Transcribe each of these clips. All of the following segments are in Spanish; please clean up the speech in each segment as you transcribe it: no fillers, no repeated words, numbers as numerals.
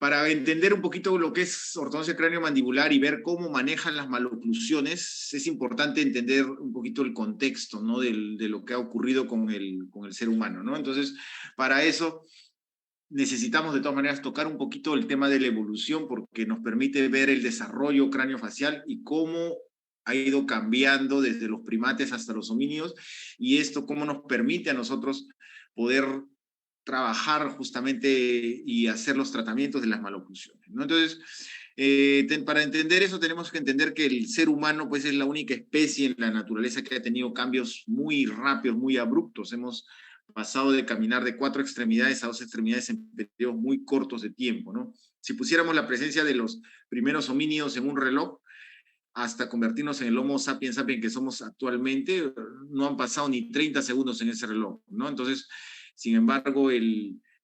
Para entender un poquito lo que es ortodoncia cráneo-mandibular y ver cómo manejan las maloclusiones, es importante entender un poquito el contexto, ¿no? De lo que ha ocurrido con el ser humano, ¿no? Entonces, para eso necesitamos de todas maneras tocar un poquito el tema de la evolución, porque nos permite ver el desarrollo craneofacial y cómo ha ido cambiando desde los primates hasta los homínidos, y esto cómo nos permite a nosotros poder trabajar justamente y hacer los tratamientos de las maloclusiones, ¿no? Entonces, para entender eso tenemos que entender que el ser humano pues es la única especie en la naturaleza que ha tenido cambios muy rápidos, muy abruptos. Hemos pasado de caminar de 4 extremidades a 2 extremidades en periodos muy cortos de tiempo, ¿no? Si pusiéramos la presencia de los primeros homínidos en un reloj, hasta convertirnos en el Homo sapiens sapiens que somos actualmente, no han pasado ni 30 segundos en ese reloj, ¿no? Entonces, sin embargo,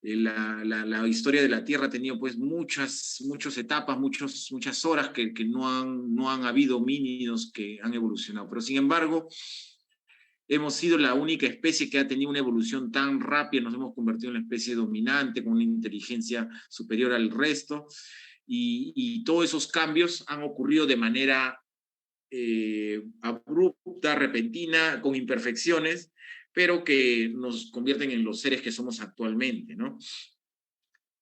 la historia de la Tierra ha tenido pues muchas etapas, muchas horas que no han habido homínidos que han evolucionado. Pero sin embargo, hemos sido la única especie que ha tenido una evolución tan rápida, nos hemos convertido en la especie dominante, con una inteligencia superior al resto, y todos esos cambios han ocurrido de manera abrupta, repentina, con imperfecciones, pero que nos convierten en los seres que somos actualmente, ¿no?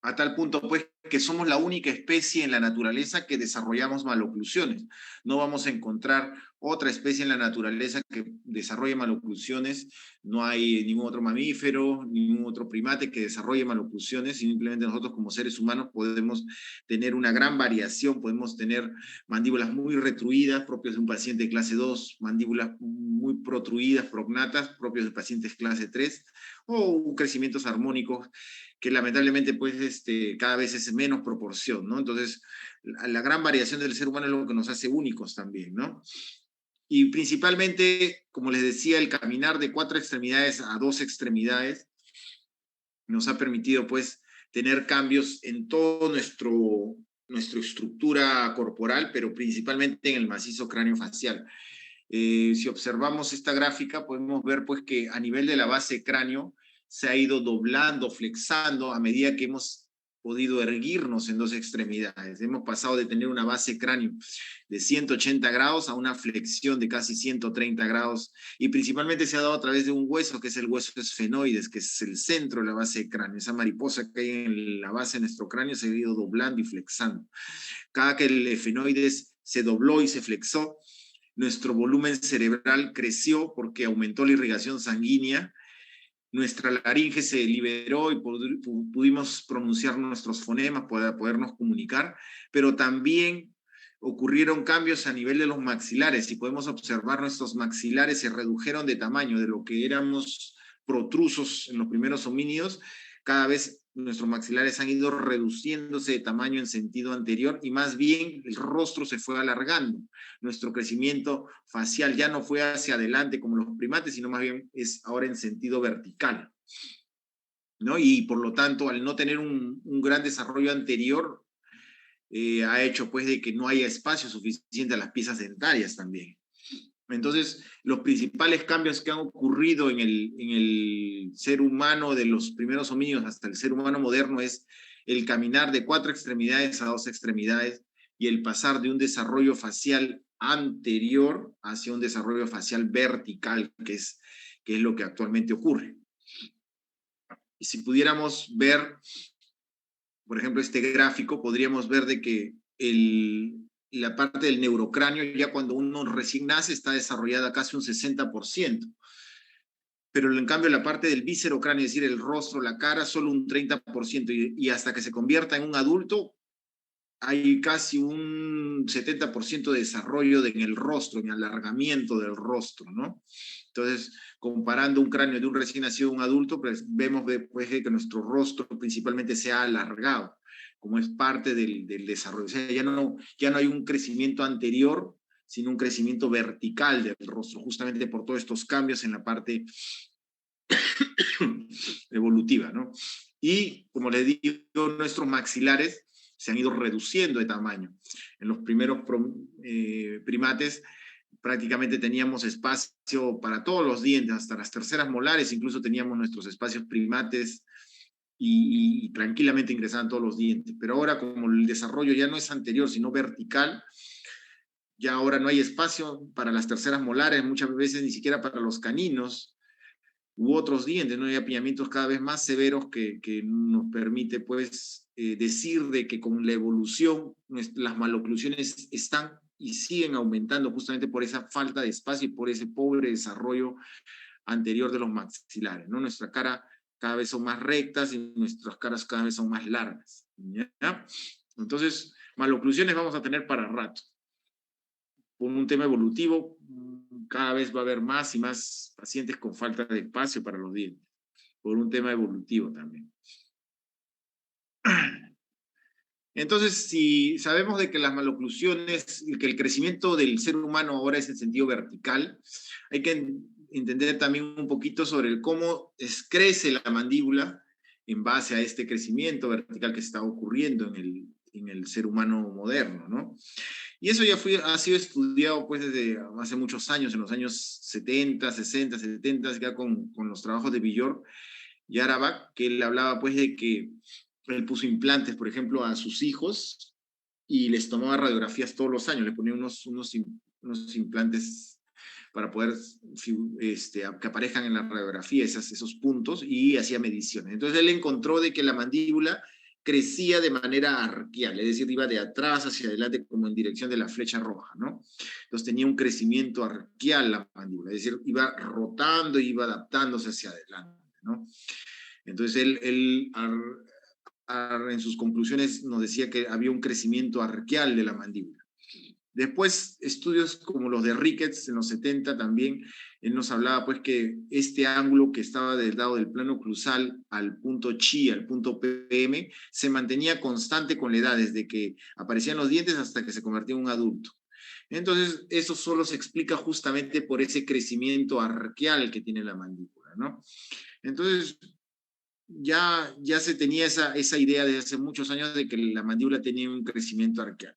A tal punto, pues, que somos la única especie en la naturaleza que desarrollamos maloclusiones. No vamos a encontrar otra especie en la naturaleza que desarrolle maloclusiones. No hay ningún otro mamífero, ningún otro primate que desarrolle maloclusiones. Simplemente nosotros como seres humanos podemos tener una gran variación, podemos tener mandíbulas muy retruidas, propios de un paciente de clase 2, mandíbulas muy protruidas, prognatas, propios de pacientes clase 3, o crecimientos armónicos que lamentablemente pues cada vez es menos proporción, ¿no? Entonces, la gran variación del ser humano es lo que nos hace únicos también, ¿no? Y principalmente, como les decía, el caminar de 4 extremidades a 2 extremidades nos ha permitido pues tener cambios en todo nuestra estructura corporal, pero principalmente en el macizo craneofacial. Si observamos esta gráfica, podemos ver pues que a nivel de la base cráneo se ha ido doblando, flexando a medida que hemos podido erguirnos en 2 extremidades. Hemos pasado de tener una base cráneo de 180 grados a una flexión de casi 130 grados, y principalmente se ha dado a través de un hueso, que es el hueso esfenoides, que es el centro de la base de cráneo. Esa mariposa que hay en la base de nuestro cráneo se ha ido doblando y flexando. Cada que el esfenoides se dobló y se flexó, nuestro volumen cerebral creció porque aumentó la irrigación sanguínea, nuestra laringe se liberó y pudimos pronunciar nuestros fonemas para podernos comunicar, pero también ocurrieron cambios a nivel de los maxilares, y podemos observar nuestros maxilares se redujeron de tamaño, de lo que éramos protrusos en los primeros homínidos. Cada vez nuestros maxilares han ido reduciéndose de tamaño en sentido anterior, y más bien el rostro se fue alargando. Nuestro crecimiento facial ya no fue hacia adelante como los primates, sino más bien es ahora en sentido vertical, ¿no? Y por lo tanto, al no tener un gran desarrollo anterior, ha hecho pues de que no haya espacio suficiente a las piezas dentarias también. Entonces, los principales cambios que han ocurrido en el ser humano, de los primeros homínidos hasta el ser humano moderno, es el caminar de 4 extremidades a 2 extremidades, y el pasar de un desarrollo facial anterior hacia un desarrollo facial vertical, que es lo que actualmente ocurre. Y si pudiéramos ver, por ejemplo, este gráfico, podríamos ver de que la parte del neurocráneo, ya cuando uno recién nace, está desarrollada casi un 60%, pero en cambio la parte del viscerocráneo, es decir, el rostro, la cara, solo un 30%, y hasta que se convierta en un adulto, hay casi un 70% de desarrollo en el rostro, en el alargamiento del rostro, ¿no? Entonces, comparando un cráneo de un recién nacido a un adulto, pues vemos pues, que nuestro rostro principalmente se ha alargado, como es parte del desarrollo. O sea, ya no hay un crecimiento anterior, sino un crecimiento vertical del rostro, justamente por todos estos cambios en la parte evolutiva, ¿no? Y, como les digo, nuestros maxilares se han ido reduciendo de tamaño. En los primeros primates prácticamente teníamos espacio para todos los dientes, hasta las terceras molares, incluso teníamos nuestros espacios primates y tranquilamente ingresaban todos los dientes. Pero ahora, como el desarrollo ya no es anterior, sino vertical, ya ahora no hay espacio para las terceras molares, muchas veces ni siquiera para los caninos u otros dientes, ¿no? Hay apiñamientos cada vez más severos que nos permite, pues, decir de que con la evolución las maloclusiones están y siguen aumentando justamente por esa falta de espacio y por ese pobre desarrollo anterior de los maxilares, ¿no? Nuestra cara cada vez son más rectas y nuestras caras cada vez son más largas, ¿ya? Entonces, maloclusiones vamos a tener para rato. Por un tema evolutivo, cada vez va a haber más y más pacientes con falta de espacio para los dientes, por un tema evolutivo también. Entonces, si sabemos de que las maloclusiones, que el crecimiento del ser humano ahora es en sentido vertical, hay que entender también un poquito sobre cómo crece la mandíbula en base a este crecimiento vertical que está ocurriendo en el ser humano moderno, ¿no? Y eso ya ha sido estudiado pues desde hace muchos años, en los años 70, 60, 70, ya con los trabajos de Villor y Arabak, que él hablaba pues de que él puso implantes, por ejemplo, a sus hijos y les tomaba radiografías todos los años, le ponía unos implantes para poder que aparezcan en la radiografía esos puntos y hacía mediciones. Entonces él encontró de que la mandíbula crecía de manera arquial, es decir, iba de atrás hacia adelante como en dirección de la flecha roja, ¿no? Entonces tenía un crecimiento arquial la mandíbula, es decir, iba rotando y iba adaptándose hacia adelante, ¿no? Entonces él en sus conclusiones nos decía que había un crecimiento arquial de la mandíbula. Después, estudios como los de Ricketts en los 70 también, él nos hablaba pues que este ángulo que estaba del lado del plano oclusal al punto chi, al punto PM, se mantenía constante con la edad, desde que aparecían los dientes hasta que se convertía en un adulto. Entonces, eso solo se explica justamente por ese crecimiento arquial que tiene la mandíbula, ¿no? Entonces, ya se tenía esa idea desde hace muchos años de que la mandíbula tenía un crecimiento arqueal.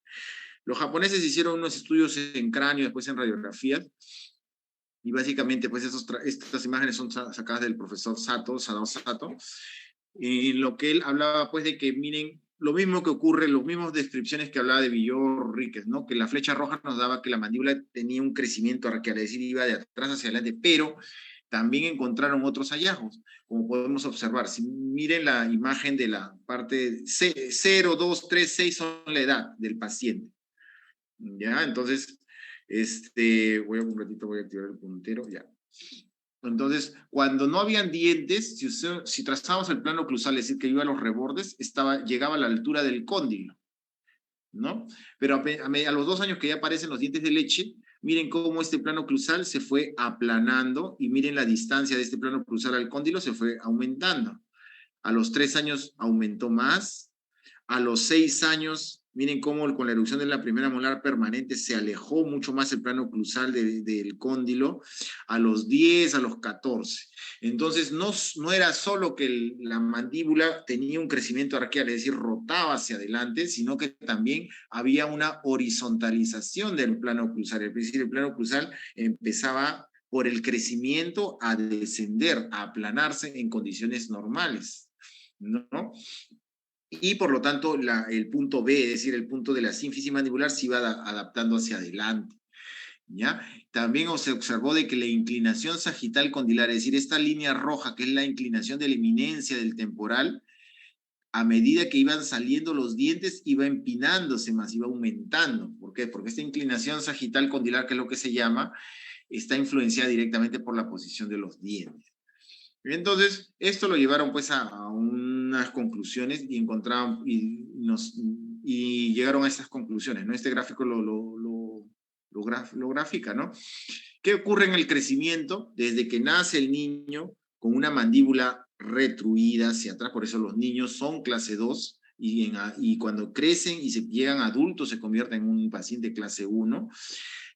Los japoneses hicieron unos estudios en cráneo, después en radiografías, y básicamente pues estas imágenes son sacadas del profesor Sadao Sato, en lo que él hablaba pues de que miren, lo mismo que ocurre, las mismas descripciones que hablaba de Villor Ríquez, ¿no? Que la flecha roja nos daba que la mandíbula tenía un crecimiento arqueal, es decir, iba de atrás hacia adelante, pero también encontraron otros hallazgos, como podemos observar. Si miren la imagen de la parte 0, 2, 3, 6 son la edad del paciente. ¿Ya? Entonces, voy a activar el puntero, ya. Entonces, cuando no habían dientes, si trazábamos el plano oclusal, es decir, que iba a los rebordes, llegaba a la altura del cóndilo, ¿no? Pero a los 2 años que ya aparecen los dientes de leche, miren cómo este plano oclusal se fue aplanando y miren la distancia de este plano oclusal al cóndilo se fue aumentando. A los 3 años aumentó más, a los 6 años, miren cómo con la erupción de la primera molar permanente se alejó mucho más el plano oclusal del cóndilo, a los 10, a los 14. Entonces, no era solo que la mandíbula tenía un crecimiento arqueal, es decir, rotaba hacia adelante, sino que también había una horizontalización del plano oclusal. Es decir, el plano oclusal empezaba por el crecimiento a descender, a aplanarse en condiciones normales, ¿no? Y por lo tanto el punto B, es decir, el punto de la sínfisis mandibular se iba adaptando hacia adelante, ¿ya? También se observó de que la inclinación sagital condilar, es decir, esta línea roja que es la inclinación de la eminencia del temporal, a medida que iban saliendo los dientes, iba empinándose más, iba aumentando. ¿Por qué? Porque esta inclinación sagital condilar, que es lo que se llama, está influenciada directamente por la posición de los dientes. Entonces, esto lo llevaron pues a unas conclusiones y encontraron y llegaron a esas conclusiones, ¿no? Este gráfico lo grafica, ¿no? ¿Qué ocurre en el crecimiento? Desde que nace el niño con una mandíbula retruida hacia atrás, por eso los niños son clase 2 y cuando crecen y se llegan adultos se convierten en un paciente clase 1.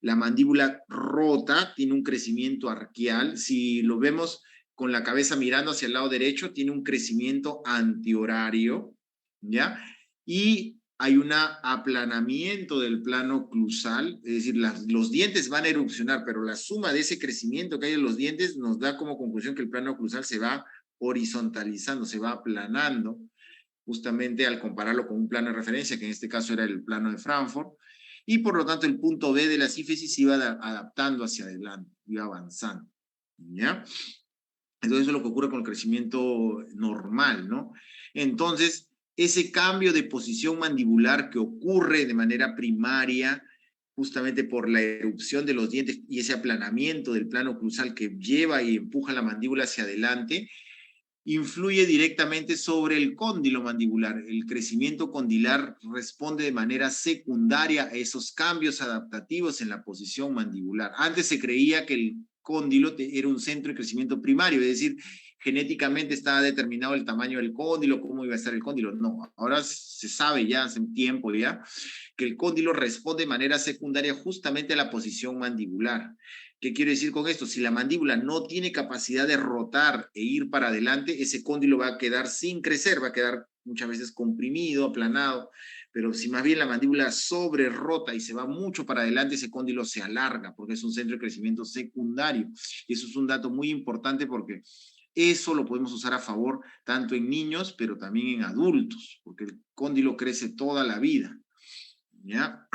La mandíbula rota, tiene un crecimiento arquial. Si lo vemos con la cabeza mirando hacia el lado derecho, tiene un crecimiento antihorario, ¿ya? Y hay un aplanamiento del plano oclusal, es decir, los dientes van a erupcionar, pero la suma de ese crecimiento que hay en los dientes nos da como conclusión que el plano oclusal se va horizontalizando, se va aplanando, justamente al compararlo con un plano de referencia, que en este caso era el plano de Frankfurt, y por lo tanto el punto B de la sínfisis se iba adaptando hacia adelante, iba avanzando, ¿ya? Entonces eso es lo que ocurre con el crecimiento normal, ¿no? Entonces, ese cambio de posición mandibular que ocurre de manera primaria, justamente por la erupción de los dientes y ese aplanamiento del plano cruzal que lleva y empuja la mandíbula hacia adelante, influye directamente sobre el cóndilo mandibular. El crecimiento condilar responde de manera secundaria a esos cambios adaptativos en la posición mandibular. Antes se creía que el cóndilo era un centro de crecimiento primario, es decir, genéticamente estaba determinado el tamaño del cóndilo, cómo iba a estar el cóndilo. No, ahora se sabe ya, hace un tiempo ya, que el cóndilo responde de manera secundaria justamente a la posición mandibular. ¿Qué quiero decir con esto? Si la mandíbula no tiene capacidad de rotar e ir para adelante, ese cóndilo va a quedar sin crecer, va a quedar muchas veces comprimido, aplanado, pero si más bien la mandíbula sobre rota y se va mucho para adelante, ese cóndilo se alarga porque es un centro de crecimiento secundario. Y eso es un dato muy importante porque eso lo podemos usar a favor tanto en niños, pero también en adultos, porque el cóndilo crece toda la vida, ¿ya?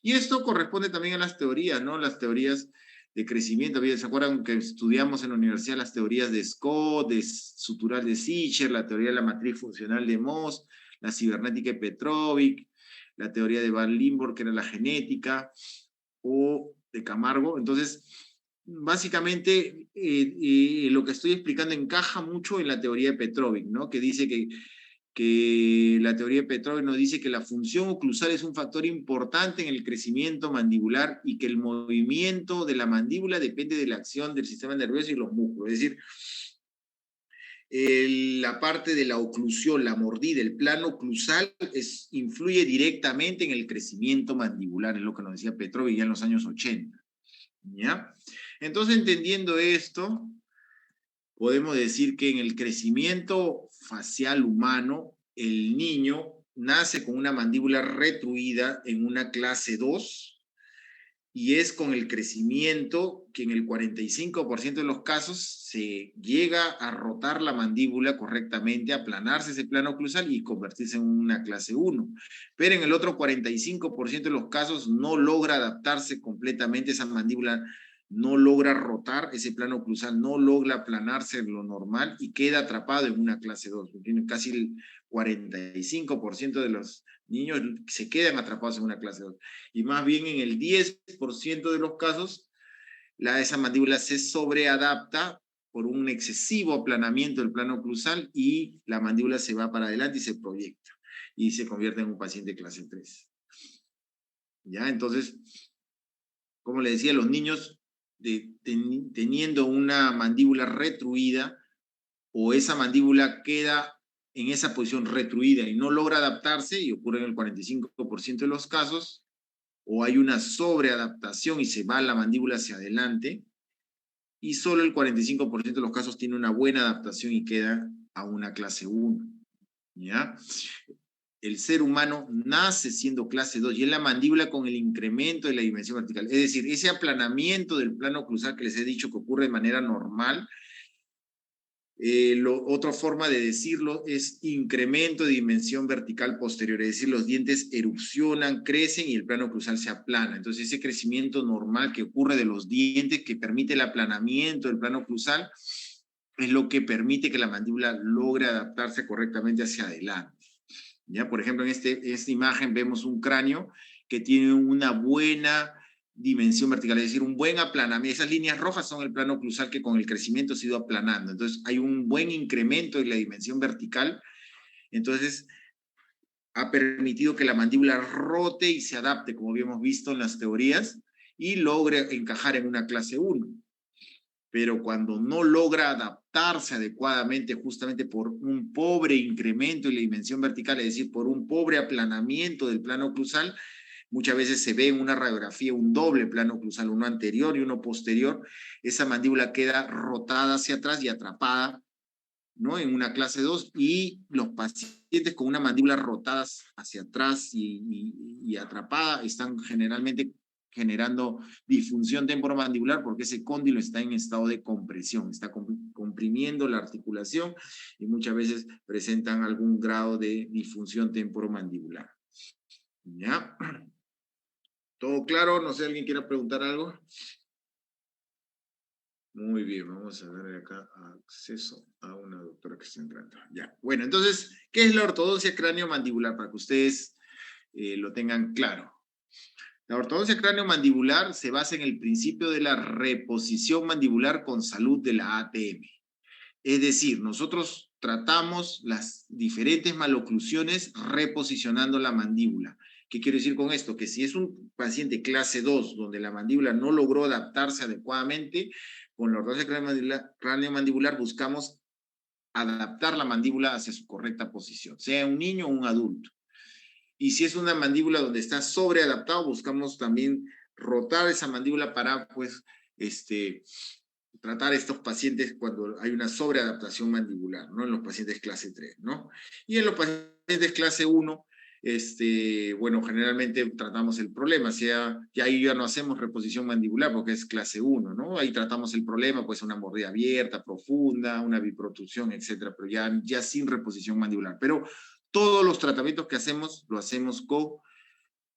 Y esto corresponde también a las teorías, ¿no? Las teorías de crecimiento. ¿Se acuerdan que estudiamos en la universidad las teorías de Scott, de sutural de Sicher, la teoría de la matriz funcional de Moss, la cibernética de Petrovic, la teoría de Van Limburg, que era la genética, o de Camargo? Entonces, básicamente, lo que estoy explicando encaja mucho en la teoría de Petrovic, ¿no? Que dice que la teoría de Petrovic nos dice que la función oclusal es un factor importante en el crecimiento mandibular y que el movimiento de la mandíbula depende de la acción del sistema nervioso y los músculos. Es decir, la parte de la oclusión, la mordida, el plano oclusal influye directamente en el crecimiento mandibular, es lo que nos decía Petrovic ya en los años 80. ¿Ya? Entonces, entendiendo esto, podemos decir que en el crecimiento facial humano, el niño nace con una mandíbula retruida en una clase 2 y es con el crecimiento que en el 45% de los casos se llega a rotar la mandíbula correctamente, aplanarse ese plano oclusal y convertirse en una clase 1. Pero en el otro 45% de los casos no logra adaptarse completamente esa mandíbula, no logra rotar ese plano oclusal, no logra aplanarse en lo normal y queda atrapado en una clase 2. Tiene casi el 45% de los niños se quedan atrapados en una clase 2. Y más bien en el 10% de los casos, esa mandíbula se sobreadapta por un excesivo aplanamiento del plano oclusal y la mandíbula se va para adelante y se proyecta y se convierte en un paciente clase 3. ¿Ya? Entonces, como le decía, los niños teniendo una mandíbula retruida o esa mandíbula queda en esa posición retruida y no logra adaptarse, y ocurre en el 45% de los casos, o hay una sobreadaptación y se va la mandíbula hacia adelante, y solo el 45% de los casos tiene una buena adaptación y queda a una clase 1. ¿Ya? El ser humano nace siendo clase 2 y es la mandíbula con el incremento de la dimensión vertical. Es decir, ese aplanamiento del plano oclusal que les he dicho que ocurre de manera normal, otra forma de decirlo es incremento de dimensión vertical posterior, es decir, los dientes erupcionan, crecen y el plano oclusal se aplana. Entonces ese crecimiento normal que ocurre de los dientes, que permite el aplanamiento del plano oclusal, es lo que permite que la mandíbula logre adaptarse correctamente hacia adelante. ¿Ya? Por ejemplo, en esta imagen vemos un cráneo que tiene una buena dimensión vertical, es decir, un buen aplanamiento. Esas líneas rojas son el plano oclusal que con el crecimiento se ha ido aplanando. Entonces, hay un buen incremento en la dimensión vertical. Entonces, ha permitido que la mandíbula rote y se adapte, como habíamos visto en las teorías, y logre encajar en una clase 1. Pero cuando no logra adaptarse adecuadamente justamente por un pobre incremento en la dimensión vertical, es decir, por un pobre aplanamiento del plano oclusal, muchas veces se ve en una radiografía un doble plano oclusal, uno anterior y uno posterior, esa mandíbula queda rotada hacia atrás y atrapada, ¿no? En una clase 2, y los pacientes con una mandíbula rotada hacia atrás y atrapada están generalmente generando disfunción temporomandibular porque ese cóndilo está en estado de compresión, está comprimido descomprimiendo la articulación y muchas veces presentan algún grado de disfunción temporomandibular. ¿Ya? ¿Todo claro? No sé, ¿alguien quiera preguntar algo? Muy bien, vamos a dar acá acceso a una doctora que está entrando. Ya, bueno, entonces, ¿qué es la ortodoncia cráneo-mandibular? Para que ustedes lo tengan claro. La ortodoncia cráneo-mandibular se basa en el principio de la reposición mandibular con salud de la ATM. Es decir, nosotros tratamos las diferentes maloclusiones reposicionando la mandíbula. ¿Qué quiero decir con esto? Que si es un paciente clase 2, donde la mandíbula no logró adaptarse adecuadamente, con la ortodoncia cráneo-mandibular buscamos adaptar la mandíbula hacia su correcta posición, sea un niño o un adulto. Y si es una mandíbula donde está sobreadaptado, buscamos también rotar esa mandíbula para, pues, tratar a estos pacientes cuando hay una sobreadaptación mandibular, ¿no? En los pacientes clase 3, ¿no? Y en los pacientes clase 1, bueno, generalmente tratamos el problema, ya ahí ya no hacemos reposición mandibular porque es clase 1, ¿no? Ahí tratamos el problema, pues una mordida abierta, profunda, una biprotrusión, etcétera, pero ya sin reposición mandibular. Pero todos los tratamientos que hacemos, lo hacemos con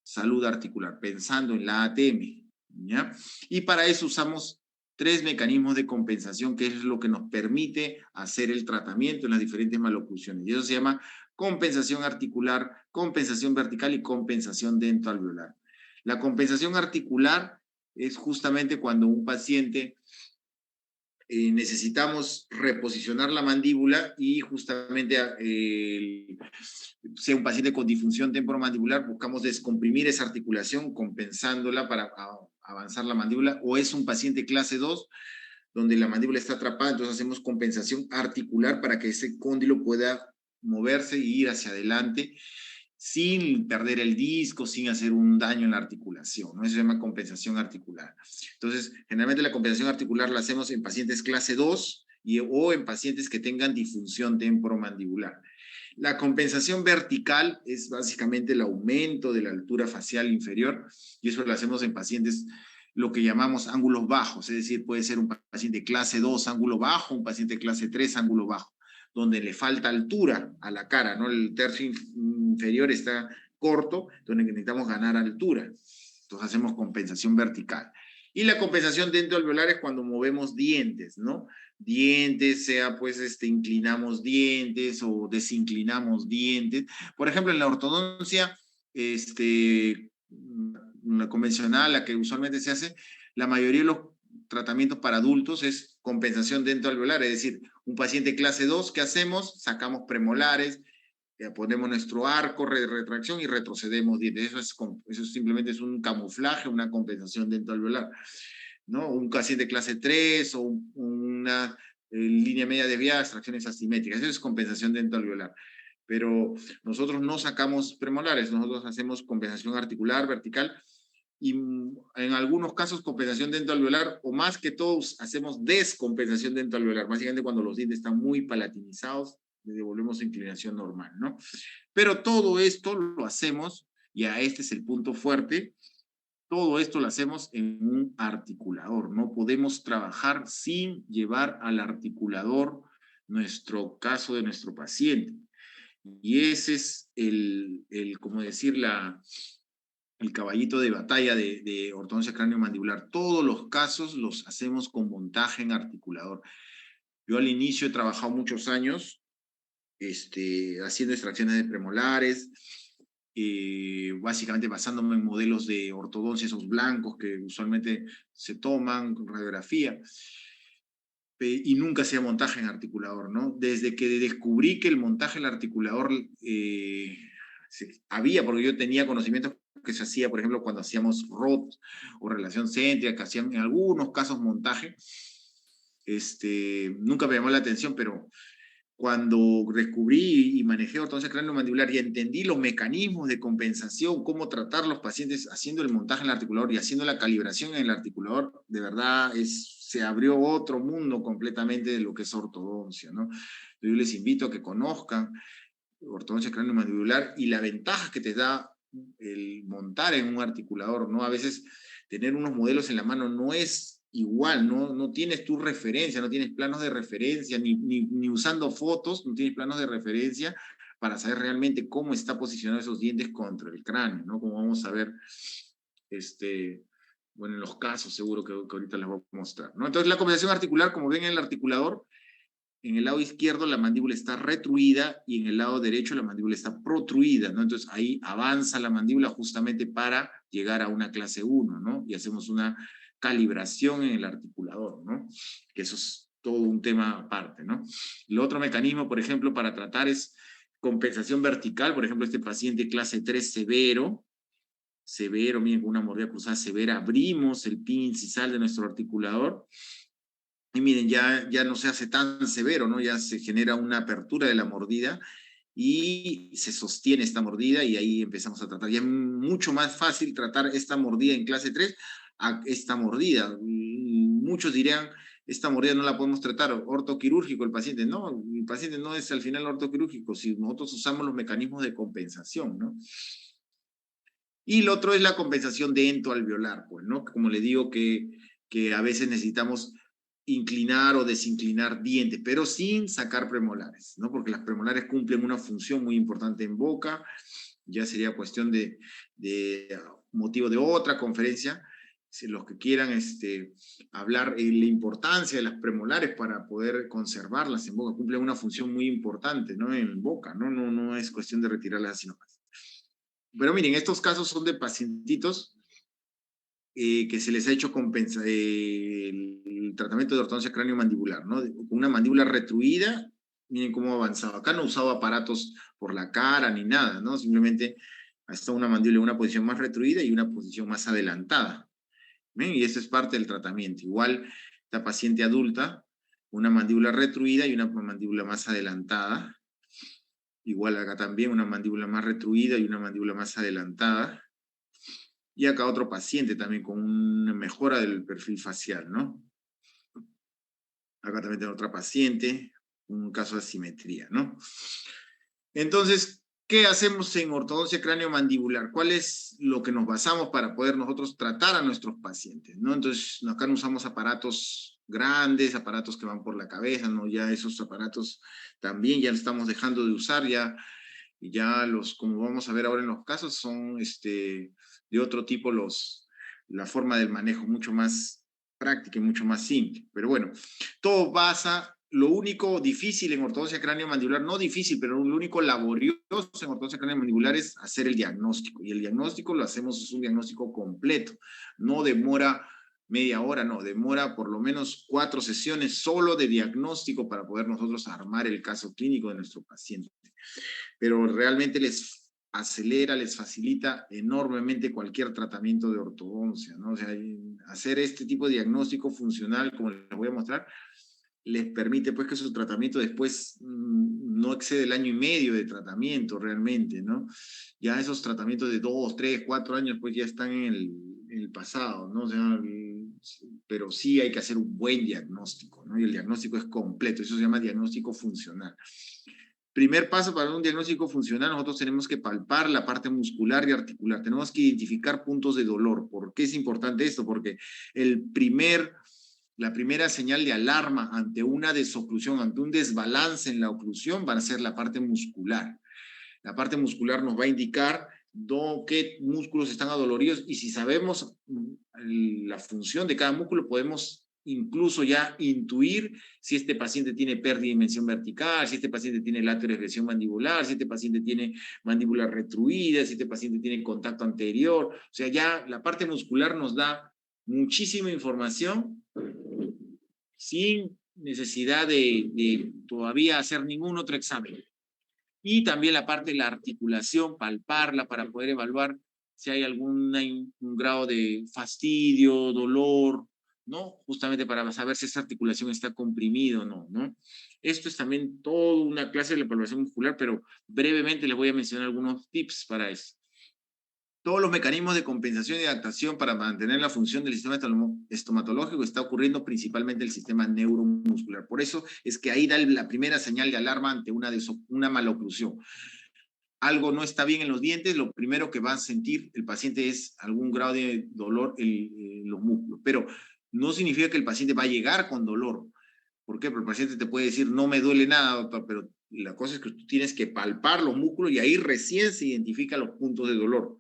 salud articular, pensando en la ATM, ¿ya? Y para eso usamos 3 mecanismos de compensación, que es lo que nos permite hacer el tratamiento en las diferentes maloclusiones. Y eso se llama compensación articular, compensación vertical y compensación dentoalveolar. La compensación articular es justamente cuando un paciente necesitamos reposicionar la mandíbula y justamente sea un paciente con disfunción temporomandibular, buscamos descomprimir esa articulación compensándola para avanzar la mandíbula, o es un paciente clase 2 donde la mandíbula está atrapada, entonces hacemos compensación articular para que ese cóndilo pueda moverse e ir hacia adelante sin perder el disco, sin hacer un daño en la articulación, ¿no? Eso se llama compensación articular. Entonces, generalmente la compensación articular la hacemos en pacientes clase 2 o en pacientes que tengan disfunción temporomandibular. La compensación vertical es básicamente el aumento de la altura facial inferior, y eso lo hacemos en pacientes lo que llamamos ángulos bajos, es decir, puede ser un paciente clase 2 ángulo bajo, un paciente clase 3 ángulo bajo, donde le falta altura a la cara, ¿no? El tercio inferior está corto, donde necesitamos ganar altura. Entonces hacemos compensación vertical. Y la compensación dentoalveolar es cuando movemos dientes, ¿no? Dientes, sea pues inclinamos dientes o desinclinamos dientes. Por ejemplo, en la ortodoncia, una convencional, la que usualmente se hace, la mayoría de los tratamientos para adultos es compensación dentoalveolar, es decir, un paciente clase 2, ¿qué hacemos? Sacamos premolares, ponemos nuestro arco de retracción y retrocedemos dientes. Eso simplemente es un camuflaje, una compensación dentoalveolar, ¿no? Un paciente clase 3 o una línea media desviada, extracciones asimétricas, eso es compensación dentoalveolar. Pero nosotros no sacamos premolares, nosotros hacemos compensación articular, vertical, y en algunos casos compensación dentoalveolar, o más que todos hacemos descompensación dentoalveolar, básicamente cuando los dientes están muy palatinizados, le devolvemos inclinación normal, ¿no? Pero todo esto lo hacemos, y este es el punto fuerte, todo esto lo hacemos en un articulador, no podemos trabajar sin llevar al articulador nuestro caso de nuestro paciente. Y ese es como decir, el caballito de batalla de ortodoncia cráneo-mandibular. Todos los casos los hacemos con montaje en articulador. Yo al inicio he trabajado muchos años haciendo extracciones de premolares, básicamente basándome en modelos de ortodoncia, esos blancos que usualmente se toman con radiografía, y nunca hacía montaje en articulador, ¿no? Desde que descubrí que el montaje en el articulador había, porque yo tenía conocimientos que se hacía, por ejemplo, cuando hacíamos ROT o relación céntrica, que hacían en algunos casos montaje, nunca me llamó la atención, pero cuando descubrí y manejé ortodoncia cráneo-mandibular y entendí los mecanismos de compensación, cómo tratar los pacientes haciendo el montaje en el articulador y haciendo la calibración en el articulador, de verdad se abrió otro mundo completamente de lo que es ortodoncia, ¿no? Yo les invito a que conozcan ortodoncia cráneo-mandibular y la ventaja que te da el montar en un articulador, ¿no? A veces tener unos modelos en la mano no es igual, no tienes tu referencia, no tienes planos de referencia, ni usando fotos, no tienes planos de referencia para saber realmente cómo está posicionado esos dientes contra el cráneo, ¿no? Como vamos a ver, bueno, en los casos seguro que ahorita les voy a mostrar, ¿no? Entonces la compensación articular, como ven en el articulador, en el lado izquierdo la mandíbula está retruida y en el lado derecho la mandíbula está protruida, ¿no? Entonces ahí avanza la mandíbula justamente para llegar a una clase 1, ¿no? Y hacemos una calibración en el articulador, ¿no? Que eso es todo un tema aparte, ¿no? El otro mecanismo, por ejemplo, para tratar es compensación vertical, por ejemplo, este paciente clase 3 severo, miren, con una mordida cruzada severa, abrimos el pin incisal de nuestro articulador, y miren, ya no se hace tan severo, ¿no? Ya se genera una apertura de la mordida y se sostiene esta mordida y ahí empezamos a tratar. Ya es mucho más fácil tratar esta mordida en clase 3 a esta mordida. Muchos dirían, esta mordida no la podemos tratar ortoquirúrgico el paciente. No, el paciente no es al final ortoquirúrgico, si nosotros usamos los mecanismos de compensación, ¿no? Y lo otro es la compensación dento-alveolar, pues, ¿no? Como le digo que a veces necesitamos inclinar o desinclinar dientes, pero sin sacar premolares, ¿no? Porque las premolares cumplen una función muy importante en boca, ya sería cuestión de motivo de otra conferencia, si los que quieran hablar la importancia de las premolares para poder conservarlas en boca, cumplen una función muy importante, ¿no? En boca, no es cuestión de retirarlas así nomás. Pero miren, estos casos son de pacientitos que se les ha hecho el tratamiento de ortodoncia cráneo-mandibular, ¿no? Con una mandíbula retruida, miren cómo ha avanzado. Acá no he usado aparatos por la cara ni nada, ¿no? Simplemente ha estado una mandíbula en una posición más retruida y una posición más adelantada. ¿Ven? Y eso es parte del tratamiento. Igual, esta paciente adulta, una mandíbula retruida y una mandíbula más adelantada. Igual acá también una mandíbula más retruida y una mandíbula más adelantada. Y acá otro paciente también con una mejora del perfil facial, ¿no? Acá también tengo otra paciente, un caso de asimetría, ¿no? Entonces, ¿qué hacemos en ortodoncia cráneo-mandibular? ¿Cuál es lo que nos basamos para poder nosotros tratar a nuestros pacientes, ¿no? Entonces, acá no usamos aparatos grandes, aparatos que van por la cabeza, ¿no? Ya esos aparatos también ya los estamos dejando de usar, ya los, como vamos a ver ahora en los casos, son de otro tipo la forma del manejo, mucho más práctica y mucho más simple. Pero bueno, todo basa, lo único difícil en ortodoncia cráneo-mandibular, no difícil, pero lo único laborioso en ortodoncia cráneo-mandibular es hacer el diagnóstico. Y el diagnóstico lo hacemos, es un diagnóstico completo. No demora media hora, no, demora por lo menos 4 sesiones solo de diagnóstico para poder nosotros armar el caso clínico de nuestro paciente. Pero realmente les acelera, les facilita enormemente cualquier tratamiento de ortodoncia, ¿no? O sea, hacer este tipo de diagnóstico funcional, como les voy a mostrar, les permite pues que su tratamiento después no excede el año y medio de tratamiento realmente, ¿no? Ya esos tratamientos de 2, 3, 4 años pues ya están en el pasado, ¿no? O sea, pero sí hay que hacer un buen diagnóstico, ¿no? Y el diagnóstico es completo, eso se llama diagnóstico funcional. Primer paso para un diagnóstico funcional, nosotros tenemos que palpar la parte muscular y articular. Tenemos que identificar puntos de dolor. ¿Por qué es importante esto? Porque la primera señal de alarma ante una desoclusión, ante un desbalance en la oclusión, va a ser la parte muscular. La parte muscular nos va a indicar qué músculos están adoloridos y si sabemos la función de cada músculo, podemos incluso ya intuir si este paciente tiene pérdida de dimensión vertical, si este paciente tiene lateroegresión mandibular, si este paciente tiene mandíbula retruida, si este paciente tiene contacto anterior. O sea, ya la parte muscular nos da muchísima información sin necesidad de todavía hacer ningún otro examen. Y también la parte de la articulación, palparla para poder evaluar si hay un grado de fastidio, dolor, ¿no? Justamente para saber si esa articulación está comprimida o no, ¿no? Esto es también toda una clase de la evaluación muscular, pero brevemente les voy a mencionar algunos tips para eso. Todos los mecanismos de compensación y adaptación para mantener la función del sistema estomatológico está ocurriendo principalmente en el sistema neuromuscular. Por eso es que ahí da la primera señal de alarma ante una maloclusión. Algo no está bien en los dientes, lo primero que va a sentir el paciente es algún grado de dolor en los músculos. Pero no significa que el paciente va a llegar con dolor. ¿Por qué? Porque el paciente te puede decir, no me duele nada, doctor, pero la cosa es que tú tienes que palpar los músculos y ahí recién se identifican los puntos de dolor.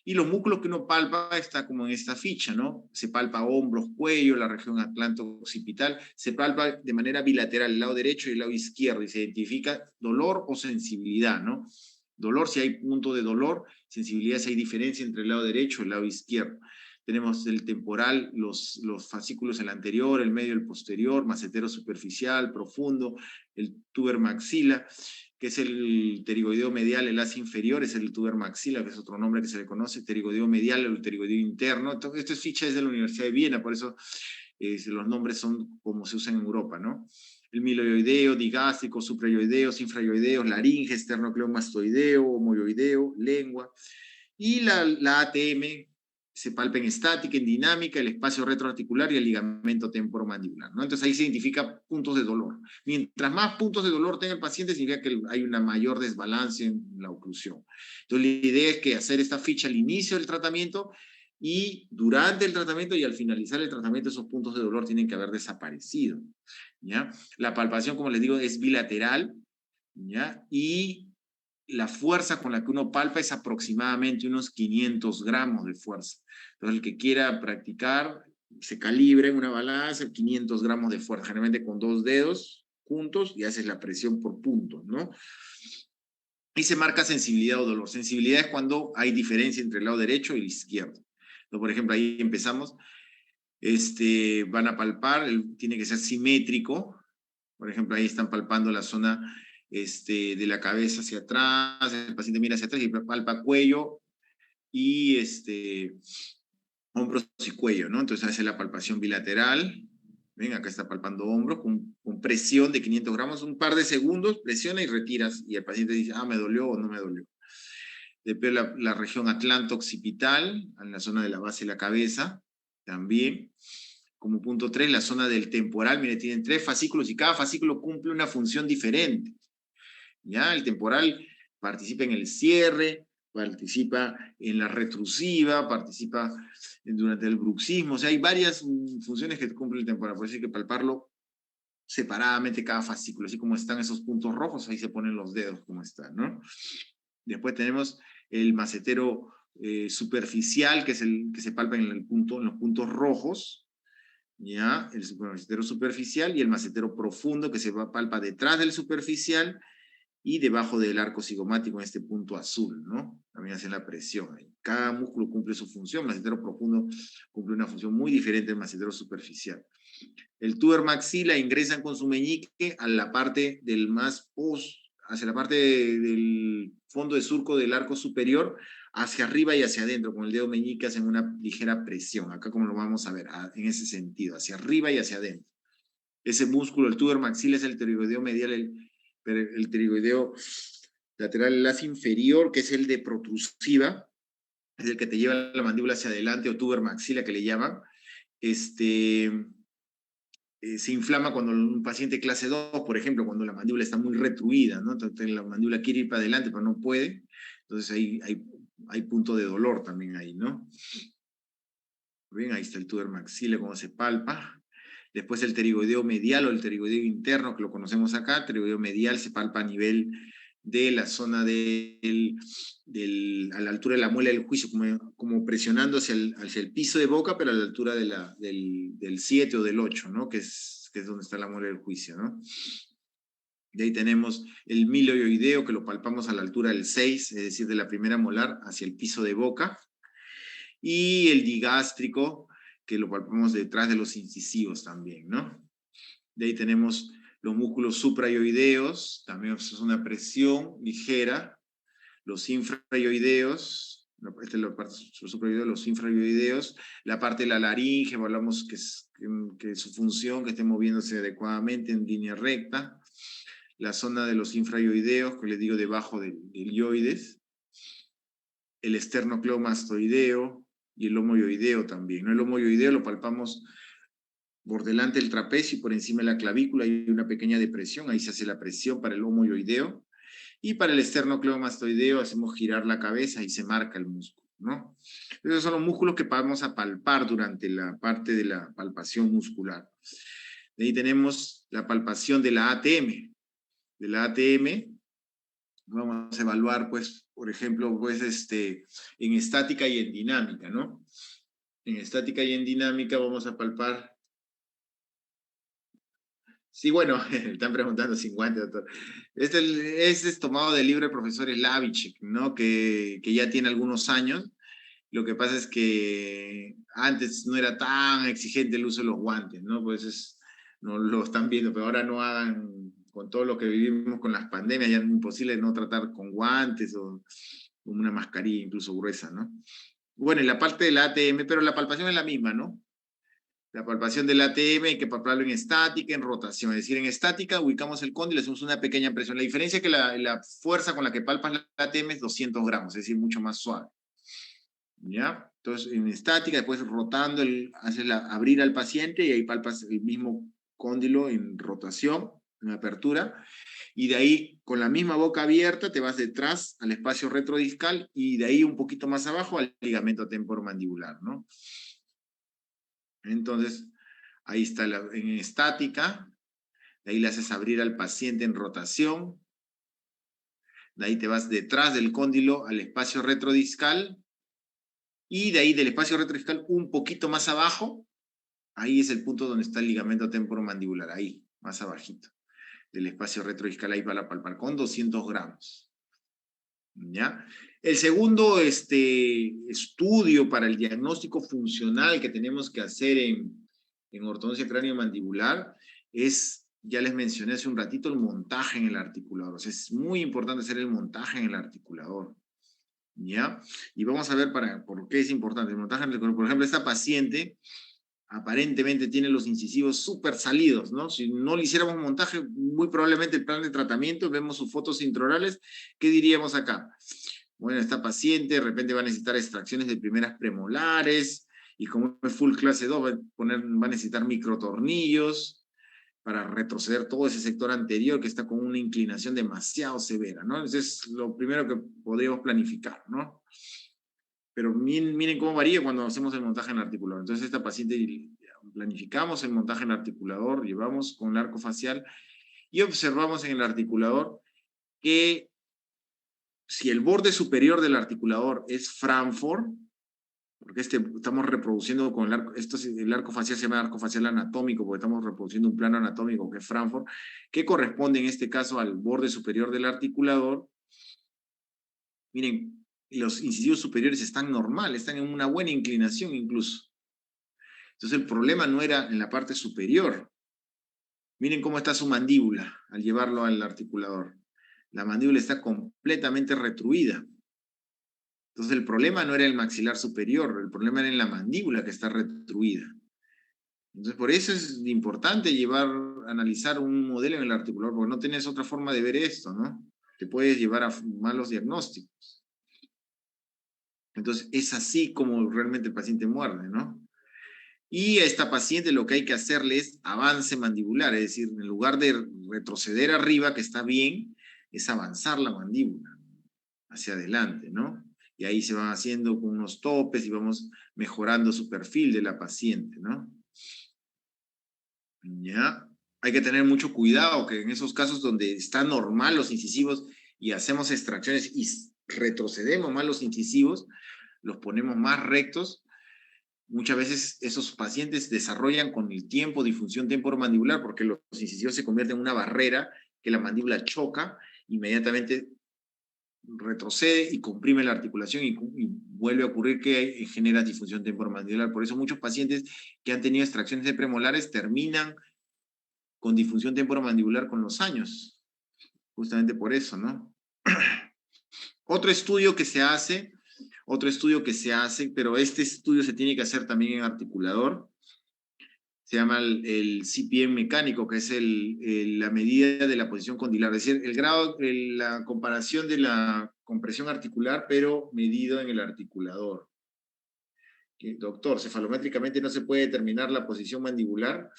Y los músculos que uno palpa está como en esta ficha, ¿no? Se palpa hombros, cuello, la región atlánto-occipital, se palpa de manera bilateral el lado derecho y el lado izquierdo y se identifica dolor o sensibilidad, ¿no? Dolor si hay punto de dolor, sensibilidad si hay diferencia entre el lado derecho y el lado izquierdo. Tenemos el temporal, los fascículos, el anterior, el medio, el posterior, macetero superficial, profundo, el tuber maxila, que es el pterigoideo medial, el as inferior, es el tuber maxila, que es otro nombre que se le conoce, pterigoideo medial, el pterigoideo interno. Entonces, esto es ficha desde la Universidad de Viena, por eso los nombres son como se usan en Europa, ¿no? El miloioideo, digástrico, suprayoideo, infrayoideo, laringe, esternocleomastoideo, homoyoideo, lengua. Y la ATM se palpa en estática, en dinámica, el espacio retroarticular y el ligamento temporomandibular, ¿no? Entonces ahí se identifica puntos de dolor. Mientras más puntos de dolor tenga el paciente, significa que hay una mayor desbalance en la oclusión. Entonces la idea es que hacer esta ficha al inicio del tratamiento y durante el tratamiento y al finalizar el tratamiento esos puntos de dolor tienen que haber desaparecido, ¿ya? La palpación, como les digo, es bilateral, ¿ya? Y la fuerza con la que uno palpa es aproximadamente unos 500 gramos de fuerza. Entonces, el que quiera practicar, se calibra en una balanza, 500 gramos de fuerza, generalmente con 2 dedos juntos y haces la presión por puntos, ¿no? Y se marca sensibilidad o dolor. Sensibilidad es cuando hay diferencia entre el lado derecho y el izquierdo. Entonces, por ejemplo, ahí empezamos, van a palpar, tiene que ser simétrico. Por ejemplo, ahí están palpando la zona de la cabeza hacia atrás, el paciente mira hacia atrás y palpa cuello y hombros y cuello, ¿no? Entonces hace la palpación bilateral. Ven, acá está palpando hombros con presión de 500 gramos, un par de segundos, presiona y retiras. Y el paciente dice, me dolió o no me dolió. Después la región atlánto-occipital, en la zona de la base de la cabeza, también. Como punto 3, la zona del temporal, mire, tienen 3 fascículos y cada fascículo cumple una función diferente. ¿Ya? El temporal participa en el cierre, participa en la retrusiva, participa durante el bruxismo, o sea, hay varias funciones que cumple el temporal, por eso hay que palparlo separadamente cada fascículo, así como están esos puntos rojos, ahí se ponen los dedos como están, ¿no? Después tenemos el macetero superficial, que es el que se palpa en los puntos rojos, ¿ya? El macetero superficial, y el macetero profundo, que se palpa detrás del superficial, y debajo del arco cigomático en este punto azul, ¿no? También hacen la presión. Cada músculo cumple su función, el macetero profundo cumple una función muy diferente del macetero superficial. El tuber maxila ingresan con su meñique a la parte del hacia la parte del fondo de surco del arco superior, hacia arriba y hacia adentro, con el dedo meñique hacen una ligera presión, acá como lo vamos a ver, en ese sentido, hacia arriba y hacia adentro. Ese músculo, el tuber maxila, es el pterigoideo medial, el pterigoideo lateral, el as inferior, que es el de protrusiva, es el que te lleva la mandíbula hacia adelante, o tuber maxila que le llaman. Se inflama cuando un paciente clase 2, por ejemplo, cuando la mandíbula está muy retruida, ¿no? Entonces la mandíbula quiere ir para adelante, pero no puede. Entonces hay punto de dolor también ahí, ¿no? Bien, ahí está el tuber maxila, cómo se palpa. Después el pterigoideo medial o el pterigoideo interno, que lo conocemos acá. El pterigoideo medial se palpa a nivel de la zona a la altura de la muela del juicio, como presionando hacia el piso de boca, pero a la altura del 7 o del 8, ¿no? Que es donde está la muela del juicio, ¿no? De ahí tenemos el miloioideo, que lo palpamos a la altura del 6, es decir, de la primera molar hacia el piso de boca. Y el digástrico, que lo palpamos detrás de los incisivos también, ¿no? De ahí tenemos los músculos suprayoideos, también es una presión ligera, los infrayoideos, esta es la parte suprayoidea, los infrayoideos, la parte de la laringe, hablamos que su función, que esté moviéndose adecuadamente en línea recta, la zona de los infrayoideos, que les digo debajo del ioides, el esternocleidomastoideo y el homoyoideo también, ¿no? El homoyoideo lo palpamos por delante del trapecio y por encima de la clavícula hay una pequeña depresión, ahí se hace la presión para el homoyoideo, y para el esternocleidomastoideo hacemos girar la cabeza y se marca el músculo. ¿no? Esos son los músculos que vamos a palpar durante la parte de la palpación muscular. De ahí tenemos la palpación de la ATM. De la ATM vamos a evaluar, pues, por ejemplo, pues, en estática y en dinámica, ¿no? En estática y en dinámica vamos a palpar. Sí, bueno, están preguntando 50, doctor. Este es tomado del libro del profesor Slavicek, ¿no? Que ya tiene algunos años. Lo que pasa es que antes no era tan exigente el uso de los guantes, ¿no? Pues no lo están viendo, pero ahora no hagan, con todo lo que vivimos con las pandemias, ya es imposible no tratar con guantes o con una mascarilla incluso gruesa, ¿no? Bueno, y la parte del ATM, pero la palpación es la misma, ¿no? La palpación del ATM hay que palparlo en estática, en rotación. Es decir, en estática ubicamos el cóndilo y le hacemos una pequeña presión. La diferencia es que la fuerza con la que palpas la ATM es 200 gramos, es decir, mucho más suave. ¿Ya? Entonces, en estática, después rotando, haces abrir al paciente y ahí palpas el mismo cóndilo en rotación, en apertura, y de ahí, con la misma boca abierta, te vas detrás al espacio retrodiscal y de ahí un poquito más abajo al ligamento temporomandibular, ¿no? Entonces, ahí está en estática, de ahí le haces abrir al paciente en rotación, de ahí te vas detrás del cóndilo al espacio retrodiscal, y de ahí del espacio retrodiscal un poquito más abajo, ahí es el punto donde está el ligamento temporomandibular, ahí, más abajito, del espacio retrodiscal, ahí para palpar, con 200 gramos. ¿Ya? El segundo estudio para el diagnóstico funcional que tenemos que hacer en ortodoncia cráneo-mandibular es, ya les mencioné hace un ratito, el montaje en el articulador. O sea, es muy importante hacer el montaje en el articulador. ¿Ya? Y vamos a ver por qué es importante. El montaje en el articulador. Por ejemplo, esta paciente aparentemente tiene los incisivos súper salidos, ¿no? Si no le hiciéramos montaje, muy probablemente el plan de tratamiento, vemos sus fotos intraorales, ¿qué diríamos acá? Bueno, esta paciente de repente va a necesitar extracciones de primeras premolares, y como es full clase 2, va a necesitar microtornillos para retroceder todo ese sector anterior que está con una inclinación demasiado severa, ¿no? Entonces es lo primero que podríamos planificar, ¿no? Pero miren cómo varía cuando hacemos el montaje en el articulador. Entonces esta paciente planificamos el montaje en el articulador, llevamos con el arco facial y observamos en el articulador que si el borde superior del articulador es Frankfurt, porque estamos reproduciendo con el arco, el arco facial se llama arco facial anatómico, porque estamos reproduciendo un plano anatómico que es Frankfurt, que corresponde en este caso al borde superior del articulador. Miren, los incisivos superiores están normales, están en una buena inclinación incluso. Entonces el problema no era en la parte superior. Miren cómo está su mandíbula al llevarlo al articulador. La mandíbula está completamente retruida. Entonces el problema no era el maxilar superior, el problema era en la mandíbula que está retruida. Entonces por eso es importante analizar un modelo en el articulador, porque no tienes otra forma de ver esto, ¿no? Te puedes llevar a malos diagnósticos. Entonces es así como realmente el paciente muerde, ¿no? Y a esta paciente lo que hay que hacerle es avance mandibular, es decir, en lugar de retroceder arriba, que está bien, es avanzar la mandíbula hacia adelante, ¿no? Y ahí se van haciendo con unos topes y vamos mejorando su perfil de la paciente, ¿no? ¿Ya? Hay que tener mucho cuidado que en esos casos donde están normal los incisivos y hacemos extracciones y retrocedemos más los incisivos, los ponemos más rectos. Muchas veces esos pacientes desarrollan con el tiempo disfunción temporomandibular porque los incisivos se convierten en una barrera que la mandíbula choca, inmediatamente retrocede y comprime la articulación y vuelve a ocurrir que genera disfunción temporomandibular. Por eso muchos pacientes que han tenido extracciones de premolares terminan con disfunción temporomandibular con los años. Justamente por eso, ¿no? Otro estudio que se hace, pero este estudio se tiene que hacer también en articulador, se llama el CPM mecánico, que es la medida de la posición condilar, es decir, el grado, la comparación de la compresión articular, pero medido en el articulador. Doctor, cefalométricamente no se puede determinar la posición mandibular.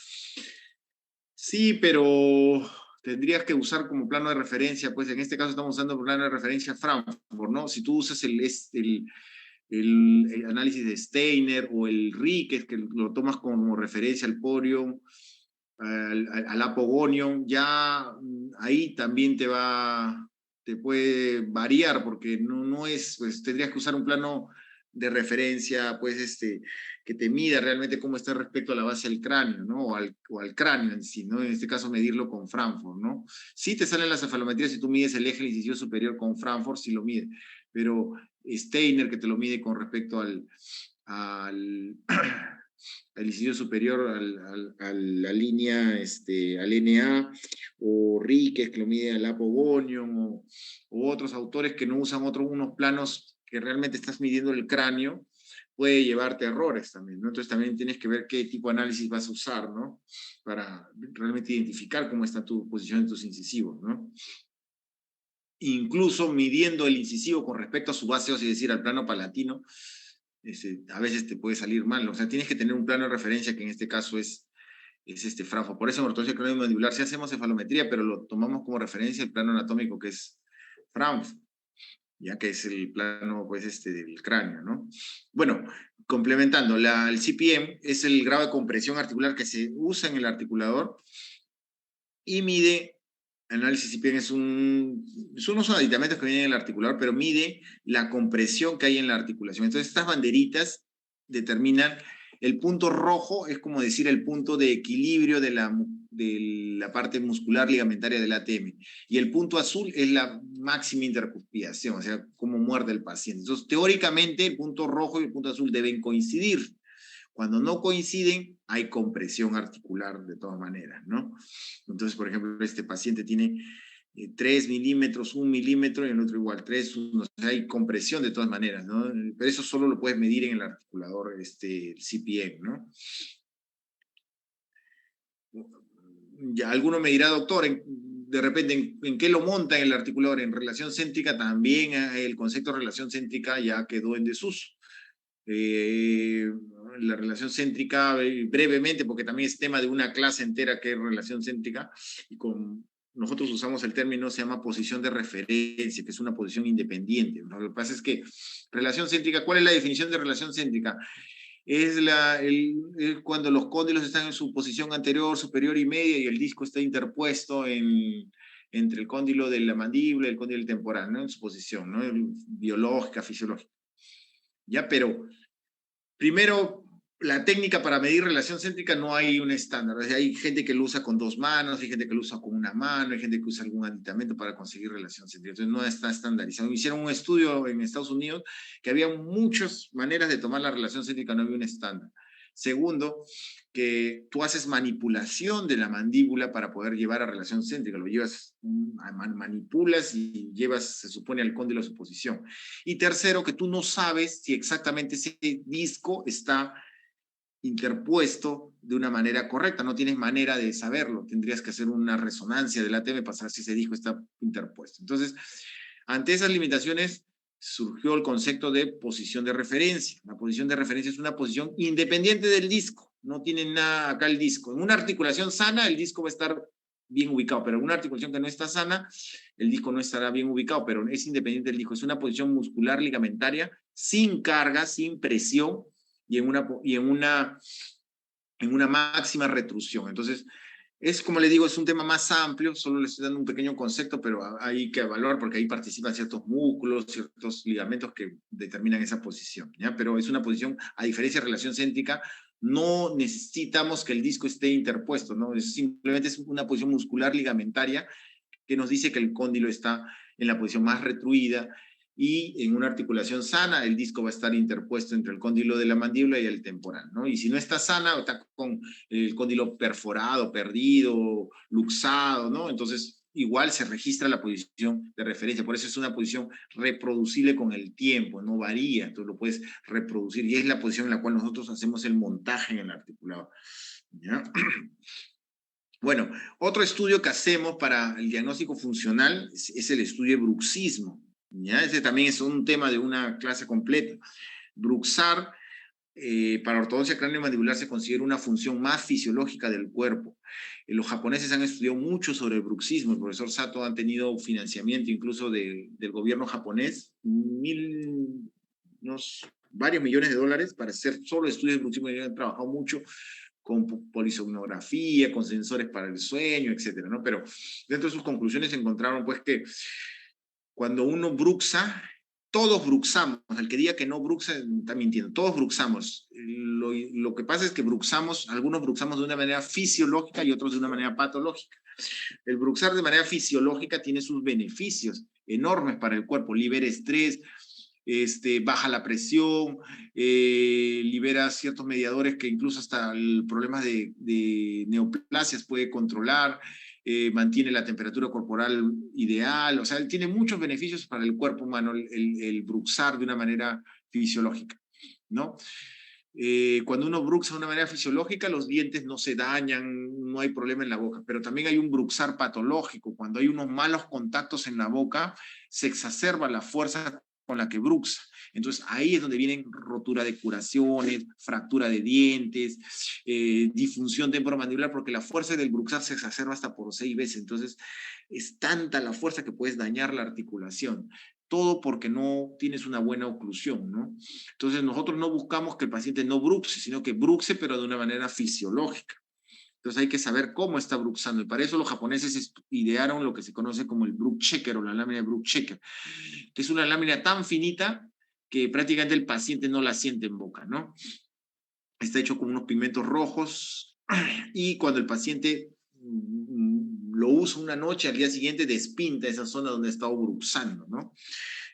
Sí, pero tendrías que usar como plano de referencia, pues en este caso estamos usando plano de referencia Frankfurt, ¿no? Si tú usas el análisis de Steiner o el Ricketts, que lo tomas como referencia al Porion, al Apogonium, ya ahí también te puede variar, porque no es, pues tendrías que usar un plano de referencia, pues que te mida realmente cómo está respecto a la base del cráneo, ¿no? O al cráneo en sí, ¿no? En este caso medirlo con Frankfurt, ¿no? Sí te salen las cefalometrías si tú mides el eje del incisivo superior con Frankfurt, sí lo mide, pero Steiner, que te lo mide con respecto al al incisivo superior, a la línea, al NA, o Ricketts, que lo mide al Apogonium, o otros autores que no usan unos planos que realmente estás midiendo el cráneo, puede llevarte a errores también, ¿no? Entonces también tienes que ver qué tipo de análisis vas a usar, ¿no? Para realmente identificar cómo está tu posición en tus incisivos, ¿no? Incluso midiendo el incisivo con respecto a su base ósea, es decir, al plano palatino, a veces te puede salir mal. O sea, tienes que tener un plano de referencia que en este caso es Frankfurt. Por eso en ortodoncia craneomandibular sí hacemos cefalometría, pero lo tomamos como referencia el plano anatómico que es Frankfurt, ya que es el plano pues del cráneo, ¿no? Bueno, complementando, el CPM es el grado de compresión articular que se usa en el articulador y mide, análisis CPM son unos aditamentos que vienen en el articulador, pero mide la compresión que hay en la articulación. Entonces estas banderitas determinan, el punto rojo es como decir el punto de equilibrio de la parte muscular ligamentaria del ATM, y el punto azul es la máxima intercuspidación, o sea, cómo muerde el paciente. Entonces, teóricamente, el punto rojo y el punto azul deben coincidir. Cuando no coinciden, hay compresión articular de todas maneras, ¿no? Entonces, por ejemplo, este paciente tiene 3 milímetros, 1 milímetro, y el otro igual 3, 1, o sea, hay compresión de todas maneras, ¿no? Pero eso solo lo puedes medir en el articulador CPM, ¿no? Ya alguno me dirá, doctor, de repente, ¿en qué lo monta el articulador? En relación céntrica también, el concepto de relación céntrica ya quedó en desuso. La relación céntrica, brevemente, porque también es tema de una clase entera que es relación céntrica, y nosotros usamos el término, se llama posición de referencia, que es una posición independiente. Lo que pasa es que relación céntrica, ¿cuál es la definición de relación céntrica? Es cuando los cóndilos están en su posición anterior, superior y media, y el disco está interpuesto entre el cóndilo de la mandíbula y el cóndilo temporal, ¿no? En su posición, ¿no? Biológica, fisiológica. Ya, pero primero, la técnica para medir relación céntrica no hay un estándar. O sea, hay gente que lo usa con 2 manos, hay gente que lo usa con una mano, hay gente que usa algún aditamento para conseguir relación céntrica. Entonces no está estandarizado. Hicieron un estudio en Estados Unidos que había muchas maneras de tomar la relación céntrica, no había un estándar. Segundo, que tú haces manipulación de la mandíbula para poder llevar a relación céntrica. Lo llevas, manipulas y llevas, se supone, al cóndilo a su posición. Y tercero, que tú no sabes si exactamente ese disco está interpuesto de una manera correcta, no tienes manera de saberlo, tendrías que hacer una resonancia del ATM para saber si ese disco está interpuesto. Entonces, ante esas limitaciones surgió el concepto de posición de referencia. La posición de referencia es una posición independiente del disco, no tiene nada acá el disco. En una articulación sana, el disco va a estar bien ubicado, pero en una articulación que no está sana, el disco no estará bien ubicado, pero es independiente del disco. Es una posición muscular ligamentaria sin carga, sin presión, y en una máxima retrusión. Entonces, es como le digo, es un tema más amplio, solo le estoy dando un pequeño concepto, pero hay que evaluar porque ahí participan ciertos músculos, ciertos ligamentos que determinan esa posición, ¿ya? Pero es una posición, a diferencia de relación céntrica, no necesitamos que el disco esté interpuesto, ¿no? Simplemente es una posición muscular ligamentaria que nos dice que el cóndilo está en la posición más retruida, y en una articulación sana el disco va a estar interpuesto entre el cóndilo de la mandíbula y el temporal, ¿no? Y si no está sana, está con el cóndilo perforado, perdido, luxado, ¿no? Entonces igual se registra la posición de referencia, por eso es una posición reproducible con el tiempo, no varía, entonces lo puedes reproducir, y es la posición en la cual nosotros hacemos el montaje en el articulado, ¿ya? Bueno, otro estudio que hacemos para el diagnóstico funcional es el estudio de bruxismo, ¿ya? Ese también es un tema de una clase completa. Bruxar, para ortodoncia craneomandibular, se considera una función más fisiológica del cuerpo. Los japoneses han estudiado mucho sobre el bruxismo. El profesor Sato ha tenido financiamiento incluso del gobierno japonés, unos varios millones de dólares para hacer solo estudios de bruxismo, y han trabajado mucho con polisomnografía, con sensores para el sueño, etcétera, ¿no? Pero dentro de sus conclusiones encontraron, pues, que cuando uno bruxa, todos bruxamos. El que diga que no bruxa está mintiendo. Todos bruxamos. Lo que pasa es que bruxamos, algunos bruxamos de una manera fisiológica y otros de una manera patológica. El bruxar de manera fisiológica tiene sus beneficios enormes para el cuerpo. Libera estrés, baja la presión, libera ciertos mediadores que incluso hasta el problema de neoplasias puede controlar, mantiene la temperatura corporal ideal, o sea, tiene muchos beneficios para el cuerpo humano el bruxar de una manera fisiológica, ¿no? Cuando uno bruxa de una manera fisiológica, los dientes no se dañan, no hay problema en la boca, pero también hay un bruxar patológico. Cuando hay unos malos contactos en la boca, se exacerba la fuerza con la que bruxa. Entonces ahí es donde vienen rotura de curaciones, fractura de dientes, disfunción temporomandibular, porque la fuerza del bruxar se exacerba hasta por 6 veces. Entonces es tanta la fuerza que puedes dañar la articulación. Todo porque no tienes una buena oclusión, ¿no? Entonces nosotros no buscamos que el paciente no bruxe, sino que bruxe, pero de una manera fisiológica. Entonces hay que saber cómo está bruxando. Y para eso los japoneses idearon lo que se conoce como el Bruch-Checker o la lámina de Bruch-Checker, que es una lámina tan finita que prácticamente el paciente no la siente en boca, ¿no? Está hecho con unos pigmentos rojos y cuando el paciente lo usa una noche, al día siguiente despinta esa zona donde ha estado bruxando, ¿no?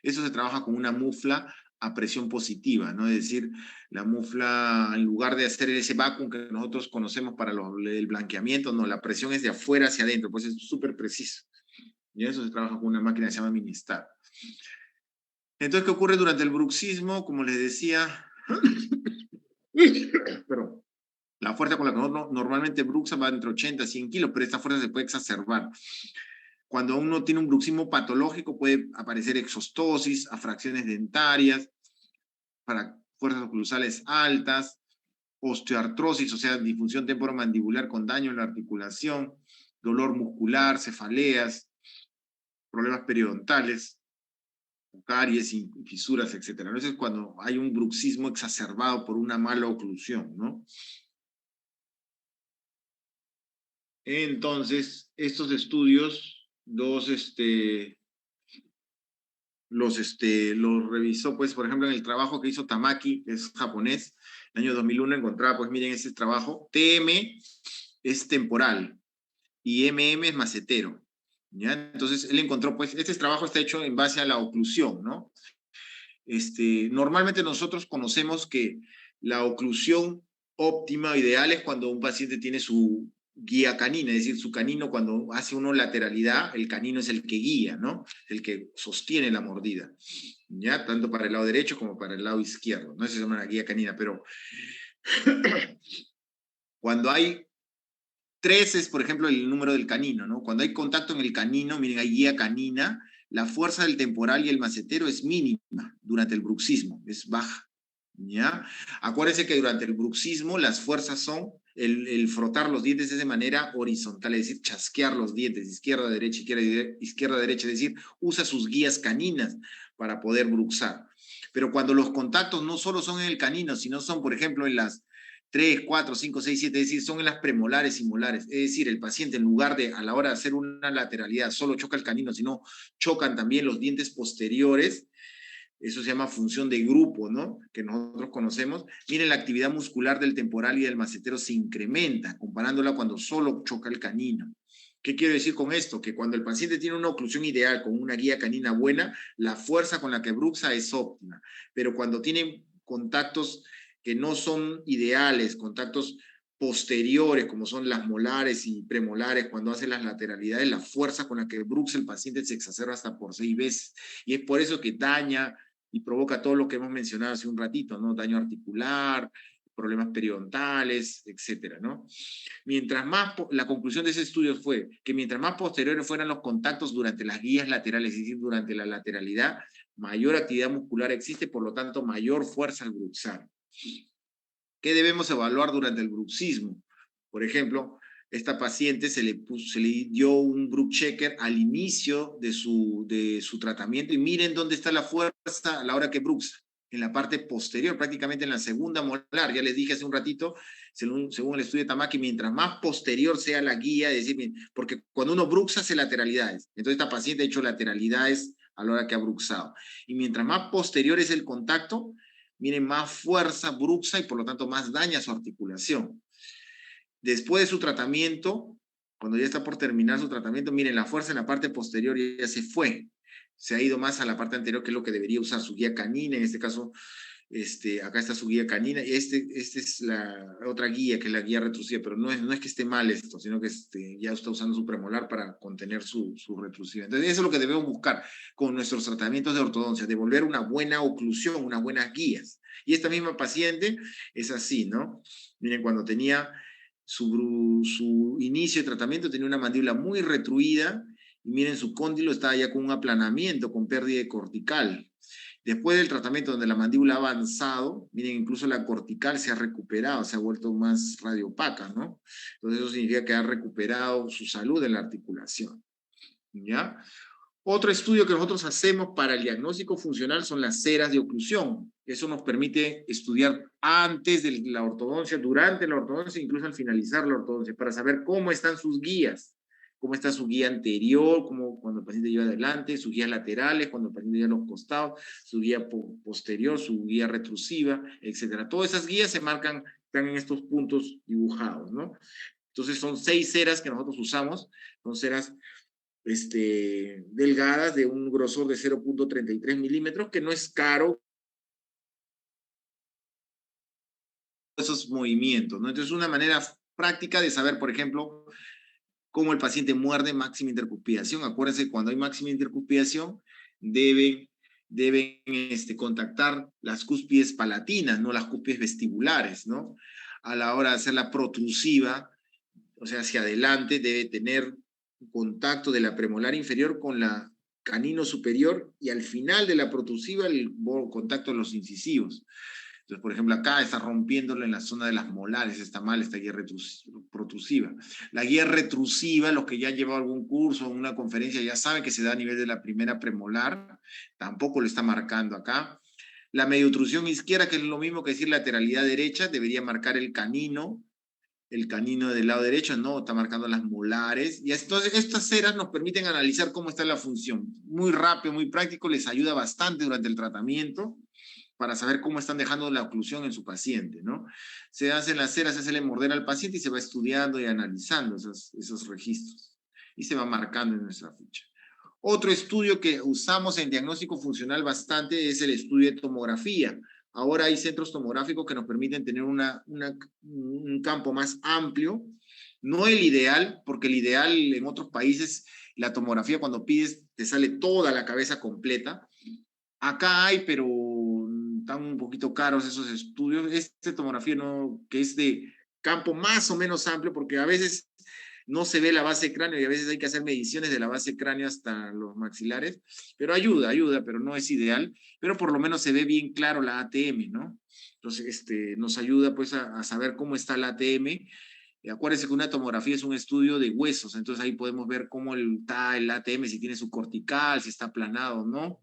Eso se trabaja con una mufla a presión positiva, ¿no? Es decir, la mufla, en lugar de hacer ese vacuum que nosotros conocemos para el blanqueamiento, no, la presión es de afuera hacia adentro, pues es súper preciso. Y eso se trabaja con una máquina que se llama Ministar. Entonces, ¿qué ocurre durante el bruxismo? Como les decía, perdón, la fuerza con la que uno normalmente bruxa va entre 80 y 100 kilos, pero esta fuerza se puede exacerbar. Cuando uno tiene un bruxismo patológico puede aparecer exostosis, afracciones dentarias, para fuerzas oclusales altas, osteoartrosis, o sea, disfunción temporomandibular con daño en la articulación, dolor muscular, cefaleas, problemas periodontales, caries, fisuras, etc. Eso es cuando hay un bruxismo exacerbado por una mala oclusión, ¿no? Entonces, estos estudios, los revisó, pues, por ejemplo, en el trabajo que hizo Tamaki, que es japonés, en el año 2001 encontraba, pues, miren ese trabajo, TM es temporal y MM es macetero, ¿ya? Entonces, él encontró, pues, este trabajo está hecho en base a la oclusión, ¿no? Normalmente nosotros conocemos que la oclusión óptima, ideal, es cuando un paciente tiene su guía canina, es decir, su canino cuando hace uno lateralidad, el canino es el que guía, ¿no? El que sostiene la mordida, ¿ya? Tanto para el lado derecho como para el lado izquierdo, ¿no? Esa se llama la guía canina, pero cuando hay 3 es, por ejemplo, el número del canino, ¿no? Cuando hay contacto en el canino, miren, hay guía canina, la fuerza del temporal y el macetero es mínima durante el bruxismo, es baja, ¿ya? Acuérdense que durante el bruxismo las fuerzas son el frotar los dientes es de manera horizontal, es decir, chasquear los dientes, izquierda, derecha, izquierda, derecha, es decir, usa sus guías caninas para poder bruxar. Pero cuando los contactos no solo son en el canino, sino son, por ejemplo, en las 3, 4, 5, 6, 7, es decir, son en las premolares y molares. Es decir, el paciente en lugar de a la hora de hacer una lateralidad solo choca el canino, sino chocan también los dientes posteriores. Eso se llama función de grupo, ¿no? Que nosotros conocemos. Miren, la actividad muscular del temporal y del macetero se incrementa comparándola cuando solo choca el canino. ¿Qué quiero decir con esto? Que cuando el paciente tiene una oclusión ideal con una guía canina buena, la fuerza con la que bruxa es óptima. Pero cuando tienen contactos que no son ideales, contactos posteriores, como son las molares y premolares, cuando hace las lateralidades, la fuerza con la que bruxa el paciente se exacerba hasta por 6 veces. Y es por eso que daña y provoca todo lo que hemos mencionado hace un ratito, ¿no? Daño articular, problemas periodontales, etcétera, ¿no? Mientras más, la conclusión de ese estudio fue que mientras más posteriores fueran los contactos durante las guías laterales, es decir, durante la lateralidad, mayor actividad muscular existe, por lo tanto, mayor fuerza al bruxar. ¿Qué debemos evaluar durante el bruxismo? Por ejemplo, esta paciente se le dio un Bruch-Checker al inicio de su tratamiento y miren dónde está la fuerza a la hora que bruxa. en la parte posterior, prácticamente en la segunda molar. Ya les dije hace un ratito, según el estudio de Tamaki, mientras más posterior sea la guía, es decir, porque cuando uno bruxa hace lateralidades. Entonces esta paciente ha hecho lateralidades a la hora que ha bruxado. Y mientras más posterior es el contacto, miren, más fuerza bruxa y por lo tanto más daña su articulación. Después de su tratamiento, cuando ya está por terminar su tratamiento, miren, la fuerza en la parte posterior ya se fue. Se ha ido más a la parte anterior, que es lo que debería usar su guía canina. En este caso, acá está su guía canina. Y esta es la otra guía, que es la guía retrusiva, pero no es que esté mal esto, sino que ya está usando su premolar para contener su retrusiva. Entonces, eso es lo que debemos buscar con nuestros tratamientos de ortodoncia, devolver una buena oclusión, unas buenas guías. Y esta misma paciente es así, ¿no? Miren, cuando tenía su inicio de tratamiento, tenía una mandíbula muy retruida, y miren, su cóndilo estaba ya con un aplanamiento, con pérdida de cortical. Después del tratamiento donde la mandíbula ha avanzado, miren, incluso la cortical se ha recuperado, se ha vuelto más radiopaca, ¿no? Entonces eso significa que ha recuperado su salud en la articulación, ¿ya? Otro estudio que nosotros hacemos para el diagnóstico funcional son las ceras de oclusión. Eso nos permite estudiar antes de la ortodoncia, durante la ortodoncia, incluso al finalizar la ortodoncia, para saber cómo están sus guías, cómo está su guía anterior, cómo, cuando el paciente lleva adelante, sus guías laterales, cuando el paciente lleva a los costados, su guía posterior, su guía retrusiva, etc. Todas esas guías se marcan, están en estos puntos dibujados, ¿no? Entonces son 6 ceras que nosotros usamos, son ceras delgadas de un grosor de 0.33 milímetros, que no es caro esos movimientos, ¿no? Entonces, una manera práctica de saber, por ejemplo, cómo el paciente muerde máxima intercuspidación. Acuérdense, cuando hay máxima intercuspidación, deben contactar las cúspides palatinas, no las cúspides vestibulares, ¿no? A la hora de hacer la protrusiva, o sea, hacia adelante, debe tener contacto de la premolar inferior con la canino superior, y al final de la protrusiva el contacto de los incisivos. Entonces, por ejemplo, acá está rompiéndolo en la zona de las molares, está mal esta guía protrusiva. La guía retrusiva, los que ya han llevado algún curso o una conferencia ya saben que se da a nivel de la primera premolar, tampoco lo está marcando acá. La mediotrusión izquierda, que es lo mismo que decir lateralidad derecha, debería marcar el canino del lado derecho, no, está marcando las molares. Y entonces estas ceras nos permiten analizar cómo está la función. Muy rápido, muy práctico, les ayuda bastante durante el tratamiento para saber cómo están dejando la oclusión en su paciente, ¿no? Se hacen las ceras, se hace el morder al paciente y se va estudiando y analizando esos registros. Y se va marcando en nuestra ficha. Otro estudio que usamos en diagnóstico funcional bastante es el estudio de tomografía. Ahora hay centros tomográficos que nos permiten tener un campo más amplio. No el ideal, porque el ideal en otros países, la tomografía cuando pides te sale toda la cabeza completa. Acá hay, pero están un poquito caros esos estudios. Esta tomografía no, que es de campo más o menos amplio, porque a veces no se ve la base de cráneo y a veces hay que hacer mediciones de la base de cráneo hasta los maxilares, pero ayuda, pero no es ideal, pero por lo menos se ve bien claro la ATM, ¿no? Entonces, nos ayuda pues a saber cómo está la ATM. Acuérdense que una tomografía es un estudio de huesos, entonces ahí podemos ver cómo está el ATM, si tiene su cortical, si está aplanado o no.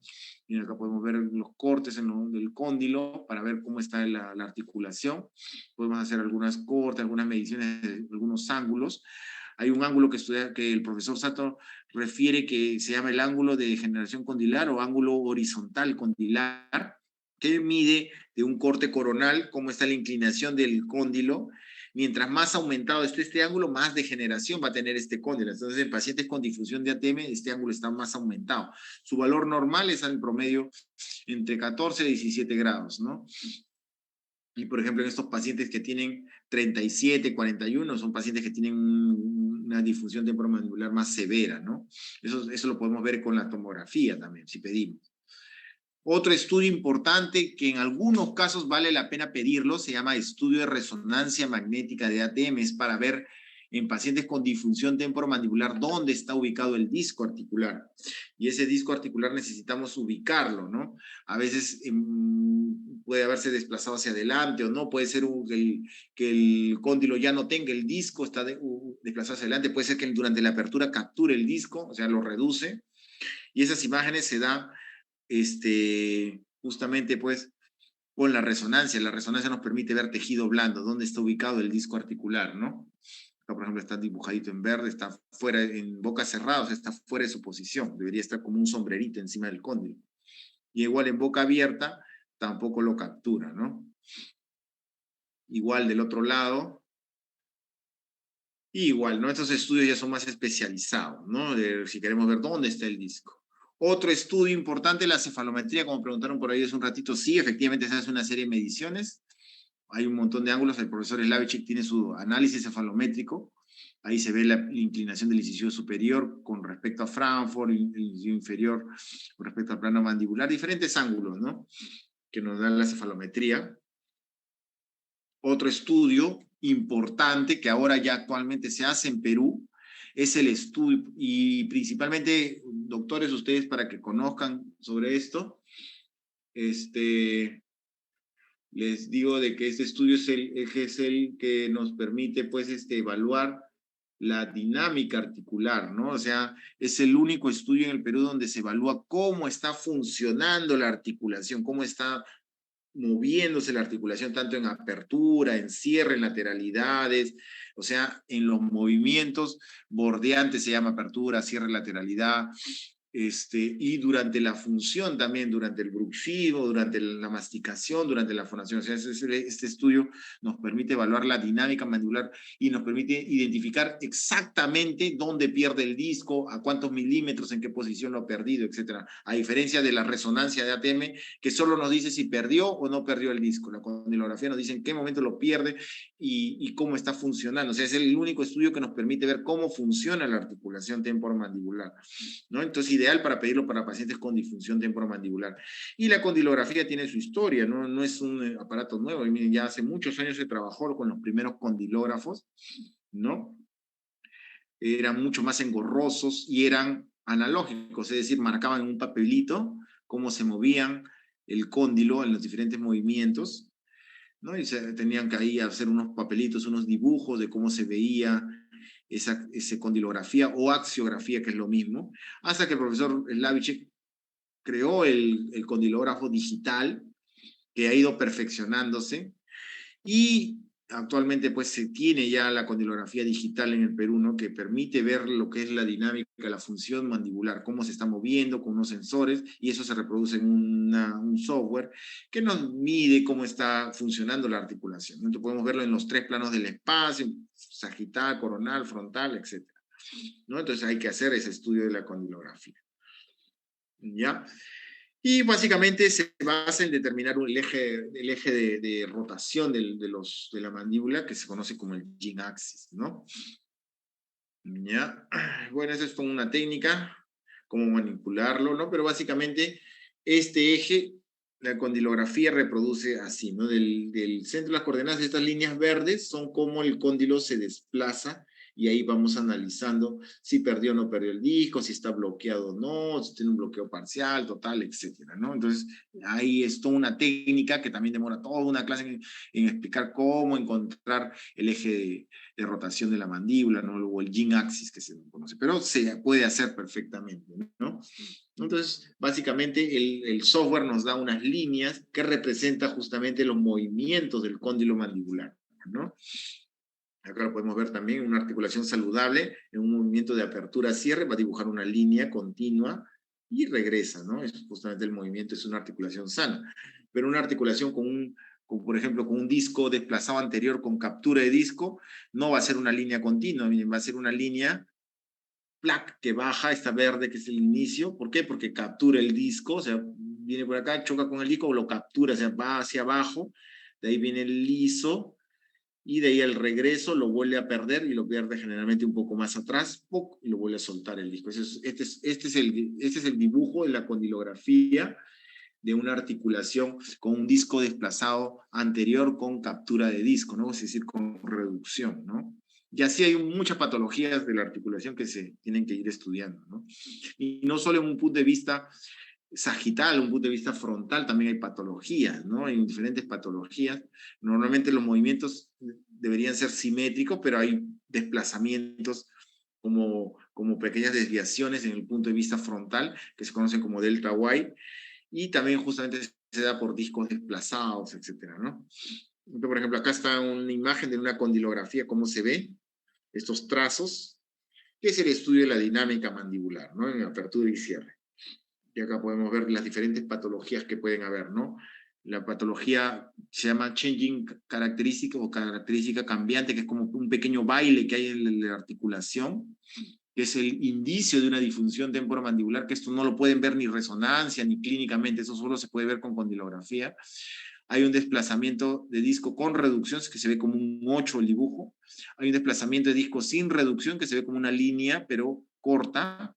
Y acá podemos ver los cortes del cóndilo para ver cómo está la articulación. Podemos hacer algunas cortes, algunas mediciones de algunos ángulos. Hay un ángulo que el profesor Sato refiere que se llama el ángulo de degeneración condilar o ángulo horizontal condilar, que mide de un corte coronal cómo está la inclinación del cóndilo. Mientras más aumentado esté este ángulo, más degeneración va a tener este cóndilo. Entonces, en pacientes con difusión de ATM, este ángulo está más aumentado. Su valor normal es en promedio entre 14 y 17 grados, ¿no? Y, por ejemplo, en estos pacientes que tienen 37, 41, son pacientes que tienen una difusión temporomandibular más severa, ¿no? Eso lo podemos ver con la tomografía también, si pedimos. Otro estudio importante que en algunos casos vale la pena pedirlo, se llama estudio de resonancia magnética de ATM, es para ver en pacientes con disfunción temporomandibular dónde está ubicado el disco articular. Y ese disco articular necesitamos ubicarlo, ¿no? A veces puede haberse desplazado hacia adelante o no, puede ser que el cóndilo ya no tenga el disco, está desplazado hacia adelante, puede ser que durante la apertura capture el disco, o sea, lo reduce, y esas imágenes se dan justamente pues O en la resonancia nos permite ver tejido blando, dónde está ubicado el disco articular, ¿no? Acá, por ejemplo, está dibujadito en verde, está fuera, en boca cerrada, o sea, está fuera de su posición, debería estar como un sombrerito encima del cóndilo. Y igual en boca abierta, tampoco lo captura, ¿no? Igual del otro lado, igual, ¿no? Estos estudios ya son más especializados, ¿no? Si queremos ver dónde está el disco. Otro estudio importante, la cefalometría, como preguntaron por ahí hace un ratito, sí, efectivamente se hace una serie de mediciones, hay un montón de ángulos, el profesor Slavicek tiene su análisis cefalométrico, ahí se ve la inclinación del incisivo superior con respecto a Frankfurt, el incisivo inferior con respecto al plano mandibular, diferentes ángulos, ¿no? Que nos da la cefalometría. Otro estudio importante que ahora ya actualmente se hace en Perú es el estudio, y principalmente, doctores, ustedes para que conozcan sobre esto, les digo de que este estudio es el que nos permite pues, evaluar la dinámica articular, ¿no? O sea, es el único estudio en el Perú donde se evalúa cómo está funcionando la articulación, cómo está moviéndose la articulación tanto en apertura, en cierre, en lateralidades, o sea, en los movimientos bordeantes se llama apertura, cierre, lateralidad, y durante la función también, durante el bruxismo, durante la masticación, durante la fonación. O sea, este estudio nos permite evaluar la dinámica mandibular y nos permite identificar exactamente dónde pierde el disco, a cuántos milímetros, en qué posición lo ha perdido, etcétera. A diferencia de la resonancia de ATM, que solo nos dice si perdió o no perdió el disco. La condilografía nos dice en qué momento lo pierde y cómo está funcionando. O sea, es el único estudio que nos permite ver cómo funciona la articulación temporomandibular, ¿no? Entonces, ideal para pedirlo para pacientes con disfunción temporomandibular. Y la condilografía tiene su historia, ¿no? No es un aparato nuevo. Y miren, ya hace muchos años se trabajó con los primeros condilógrafos, ¿no? Eran mucho más engorrosos y eran analógicos, es decir, marcaban en un papelito cómo se movían el cóndilo en los diferentes movimientos, ¿no? Y tenían que ahí hacer unos papelitos, unos dibujos de cómo se veía esa condilografía o axiografía, que es lo mismo, hasta que el profesor Slavicek creó el condilógrafo digital, que ha ido perfeccionándose, y actualmente pues se tiene ya la condilografía digital en el Perú, ¿no? Que permite ver lo que es la dinámica, la función mandibular, cómo se está moviendo con unos sensores, y eso se reproduce en un software que nos mide cómo está funcionando la articulación. Entonces podemos verlo en los 3 planos del espacio, sagital, coronal, frontal, etc., ¿no? Entonces hay que hacer ese estudio de la condilografía, ¿ya? Y básicamente se basa en determinar el eje de rotación de la mandíbula, que se conoce como el gene axis, ¿no? ¿Ya? Bueno, eso es como una técnica, cómo manipularlo, ¿no? Pero básicamente este eje, la condilografía reproduce así, ¿no? Del centro de las coordenadas de estas líneas verdes son como el cóndilo se desplaza, y ahí vamos analizando si perdió o no perdió el disco, si está bloqueado o no, si tiene un bloqueo parcial, total, etcétera, ¿no? Entonces, ahí es toda una técnica que también demora toda una clase en explicar cómo encontrar el eje de rotación de la mandíbula, ¿no? O el gene axis, que se conoce, pero se puede hacer perfectamente, ¿no? Entonces, básicamente el software nos da unas líneas que representan justamente los movimientos del cóndilo mandibular, ¿no? Acá lo podemos ver también, una articulación saludable en un movimiento de apertura-cierre, va a dibujar una línea continua y regresa, ¿no? Es justamente el movimiento, es una articulación sana. Pero una articulación por ejemplo, con un disco desplazado anterior con captura de disco, no va a ser una línea continua, va a ser una línea plac que baja, esta verde que es el inicio. ¿Por qué? Porque captura el disco, o sea, viene por acá, choca con el disco, lo captura, o sea, va hacia abajo, de ahí viene el liso, y de ahí el regreso lo vuelve a perder, y lo pierde generalmente un poco más atrás, ¡puc! Y lo vuelve a soltar el disco. Este es el dibujo de la condilografía de una articulación con un disco desplazado anterior con captura de disco, ¿no? Es decir, con reducción, ¿no? Y así hay muchas patologías de la articulación que se tienen que ir estudiando, ¿no? Y no solo en un punto de vista sagital, un punto de vista frontal, también hay patologías, ¿no? Hay diferentes patologías. Normalmente los movimientos deberían ser simétricos, pero hay desplazamientos como pequeñas desviaciones en el punto de vista frontal, que se conocen como delta Y, y también justamente se da por discos desplazados, etcétera, ¿no? Entonces, por ejemplo, acá está una imagen de una condilografía, cómo se ve estos trazos, que es el estudio de la dinámica mandibular, ¿no? En apertura y cierre. Y acá podemos ver las diferentes patologías que pueden haber, ¿no? La patología se llama changing característica o característica cambiante, que es como un pequeño baile que hay en la articulación, que es el indicio de una disfunción temporomandibular, que esto no lo pueden ver ni resonancia ni clínicamente, eso solo se puede ver con condilografía. Hay un desplazamiento de disco con reducción, que se ve como un 8 el dibujo. Hay un desplazamiento de disco sin reducción, que se ve como una línea, pero corta.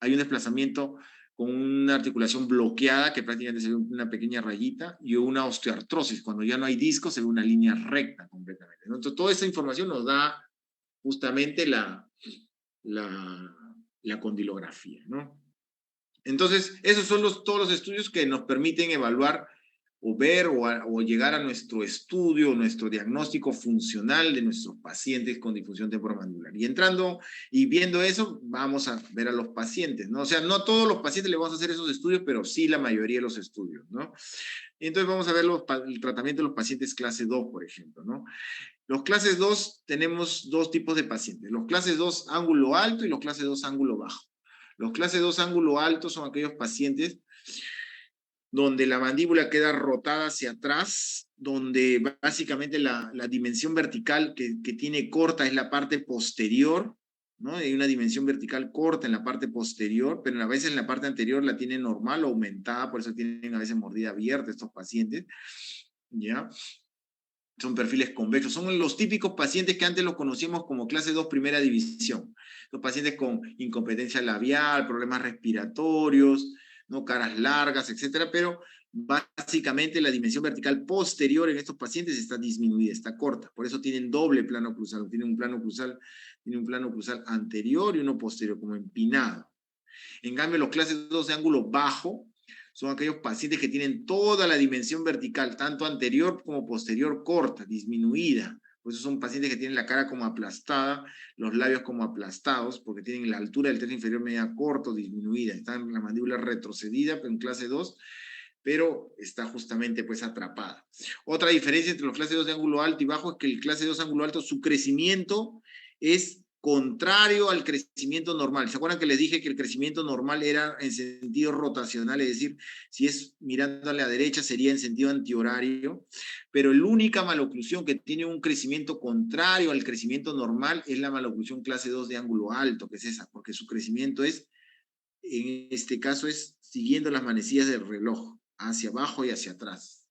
Hay un desplazamiento con una articulación bloqueada, que prácticamente se ve una pequeña rayita, y una osteoartrosis. Cuando ya no hay disco, se ve una línea recta completamente, ¿no? Entonces, toda esa información nos da justamente la condilografía, ¿no? Entonces, esos son todos los estudios que nos permiten evaluar o ver o llegar a nuestro estudio, nuestro diagnóstico funcional de nuestros pacientes con disfunción temporomandibular. Y entrando y viendo eso, vamos a ver a los pacientes, ¿no? O sea, no a todos los pacientes le vamos a hacer esos estudios, pero sí la mayoría de los estudios, ¿no? Entonces vamos a ver el tratamiento de los pacientes clase 2, por ejemplo, ¿no? Los clases 2 tenemos dos tipos de pacientes, los clases 2 ángulo alto y los clases 2 ángulo bajo. Los clases 2 ángulo alto son aquellos pacientes donde la mandíbula queda rotada hacia atrás, donde básicamente la dimensión vertical que tiene corta es la parte posterior, ¿no? Hay una dimensión vertical corta en la parte posterior, pero a veces en la parte anterior la tienen normal o aumentada, por eso tienen a veces mordida abierta estos pacientes, ¿ya? Son perfiles convexos, son los típicos pacientes que antes los conocíamos como clase 2 primera división, los pacientes con incompetencia labial, problemas respiratorios, ¿no? Caras largas, etcétera, pero básicamente la dimensión vertical posterior en estos pacientes está disminuida, está corta, por eso tienen doble plano cruzal, tienen un plano cruzal anterior y uno posterior, como empinado. En cambio, los clases 2 de ángulo bajo son aquellos pacientes que tienen toda la dimensión vertical, tanto anterior como posterior, corta, disminuida. Por eso son pacientes que tienen la cara como aplastada, los labios como aplastados, porque tienen la altura del tercio inferior media corto, disminuida. Están en la mandíbula retrocedida, pero en clase 2, pero está justamente pues atrapada. Otra diferencia entre los clases 2 de ángulo alto y bajo es que el clase 2 ángulo alto, su crecimiento es contrario al crecimiento normal. ¿Se acuerdan que les dije que el crecimiento normal era en sentido rotacional? Es decir, si es mirando a la derecha sería en sentido antihorario, pero la única maloclusión que tiene un crecimiento contrario al crecimiento normal es la maloclusión clase 2 de ángulo alto, que es esa, porque su crecimiento es, en este caso, es siguiendo las manecillas del reloj, hacia abajo y hacia atrás.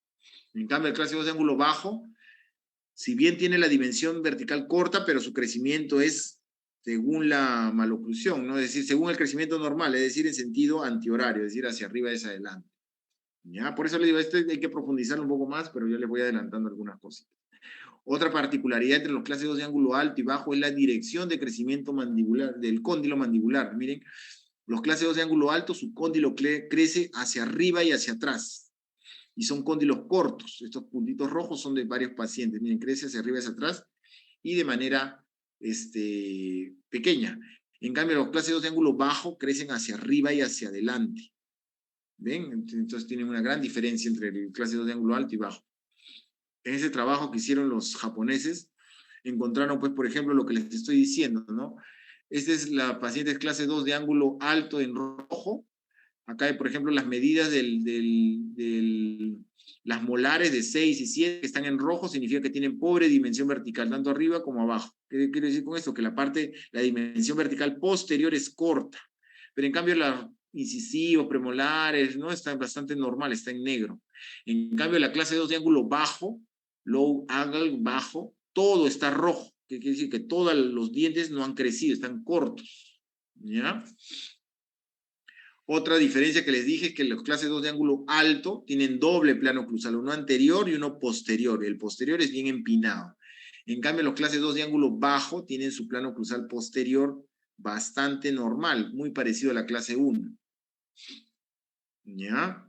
En cambio, el clase 2 de ángulo bajo, si bien tiene la dimensión vertical corta, pero su crecimiento es según la maloclusión, ¿no? Es decir, según el crecimiento normal, es decir, en sentido antihorario, es decir, hacia arriba y hacia adelante. ¿Ya? Por eso le digo, esto hay que profundizarlo un poco más, pero yo les voy adelantando algunas cosas. Otra particularidad entre los clases 2 de ángulo alto y bajo es la dirección de crecimiento mandibular, del cóndilo mandibular. Miren, los clases 2 de ángulo alto, su cóndilo crece hacia arriba y hacia atrás. Y son cóndilos cortos. Estos puntitos rojos son de varios pacientes. Miren, crece hacia arriba y hacia atrás y de manera pequeña. En cambio, los clases 2 de ángulo bajo crecen hacia arriba y hacia adelante. ¿Ven? Entonces tienen una gran diferencia entre el clase 2 de ángulo alto y bajo. En ese trabajo que hicieron los japoneses, encontraron, pues, por ejemplo, lo que les estoy diciendo, ¿no? Esta es la paciente clase 2 de ángulo alto en rojo. Acá hay, por ejemplo, las medidas las molares de 6 y 7 que están en rojo, significa que tienen pobre dimensión vertical, tanto arriba como abajo. ¿Qué quiere decir con esto? Que la dimensión vertical posterior es corta, pero en cambio los incisivos, premolares, ¿no? Está bastante normal, está en negro. En cambio, la clase 2 de ángulo bajo, low angle, bajo, todo está rojo, que quiere decir que todos los dientes no han crecido, están cortos, ¿ya? Otra diferencia que les dije es que los clases 2 de ángulo alto tienen doble plano cruzal, uno anterior y uno posterior. El posterior es bien empinado. En cambio, los clases 2 de ángulo bajo tienen su plano cruzal posterior bastante normal, muy parecido a la clase 1. ¿Ya?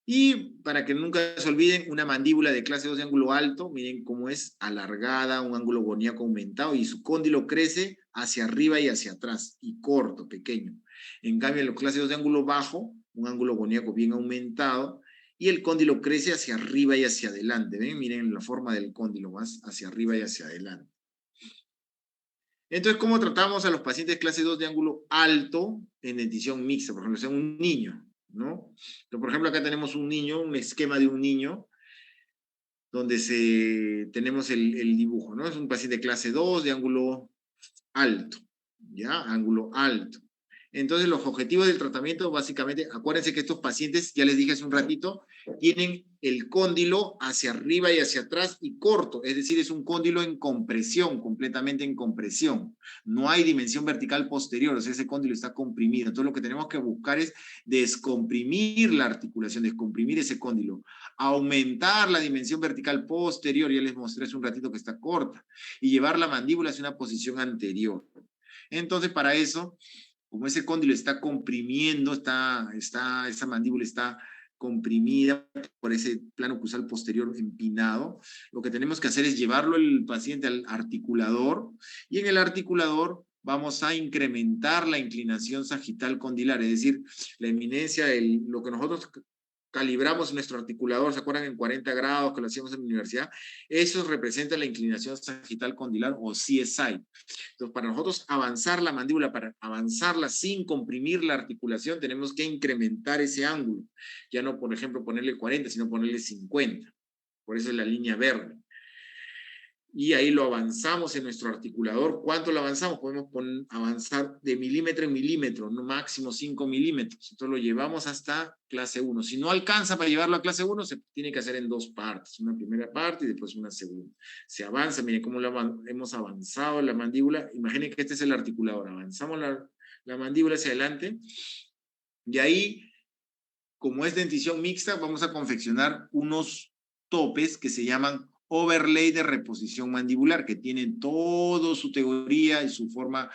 Y para que nunca se olviden, una mandíbula de clase 2 de ángulo alto, miren cómo es alargada, un ángulo goníaco aumentado, y su cóndilo crece hacia arriba y hacia atrás, y corto, pequeño. En cambio, en los clases 2 de ángulo bajo, un ángulo goníaco bien aumentado, y el cóndilo crece hacia arriba y hacia adelante. ¿Ven? Miren la forma del cóndilo, más hacia arriba y hacia adelante. Entonces, ¿cómo tratamos a los pacientes clase 2 de ángulo alto en dentición mixta? Por ejemplo, sea un niño, ¿no? Entonces, por ejemplo, acá tenemos un niño, un esquema de un niño, donde tenemos el dibujo, ¿no? Es un paciente clase 2 de ángulo alto, ¿ya? Ángulo alto. Entonces, los objetivos del tratamiento, básicamente, acuérdense que estos pacientes, ya les dije hace un ratito, tienen el cóndilo hacia arriba y hacia atrás y corto, es decir, es un cóndilo en compresión, completamente en compresión. No hay dimensión vertical posterior, o sea, ese cóndilo está comprimido. Entonces, lo que tenemos que buscar es descomprimir la articulación, descomprimir ese cóndilo, aumentar la dimensión vertical posterior, ya les mostré hace un ratito que está corta, y llevar la mandíbula hacia una posición anterior. Entonces, para eso, como ese cóndilo está comprimiendo, esa mandíbula está comprimida por ese plano cruzal posterior empinado, lo que tenemos que hacer es llevarlo el paciente al articulador, y en el articulador vamos a incrementar la inclinación sagital condilar, es decir, la eminencia, lo que nosotros calibramos nuestro articulador, ¿se acuerdan? En 40 grados que lo hacíamos en la universidad, eso representa la inclinación sagital condilar o CSI. Entonces, para nosotros avanzar la mandíbula, para avanzarla sin comprimir la articulación, tenemos que incrementar ese ángulo. Ya no, por ejemplo, ponerle 40, sino ponerle 50. Por eso es la línea verde. Y ahí lo avanzamos en nuestro articulador. ¿Cuánto lo avanzamos? Podemos avanzar de milímetro en milímetro, no máximo 5 milímetros. Entonces lo llevamos hasta clase 1. Si no alcanza para llevarlo a clase 1, se tiene que hacer en dos partes. Una primera parte y después una segunda. Se avanza, miren cómo hemos avanzado la mandíbula. Imaginen que este es el articulador. Avanzamos la mandíbula hacia adelante. Y ahí, como es dentición mixta, vamos a confeccionar unos topes que se llaman overlay de reposición mandibular, que tienen toda su teoría y su forma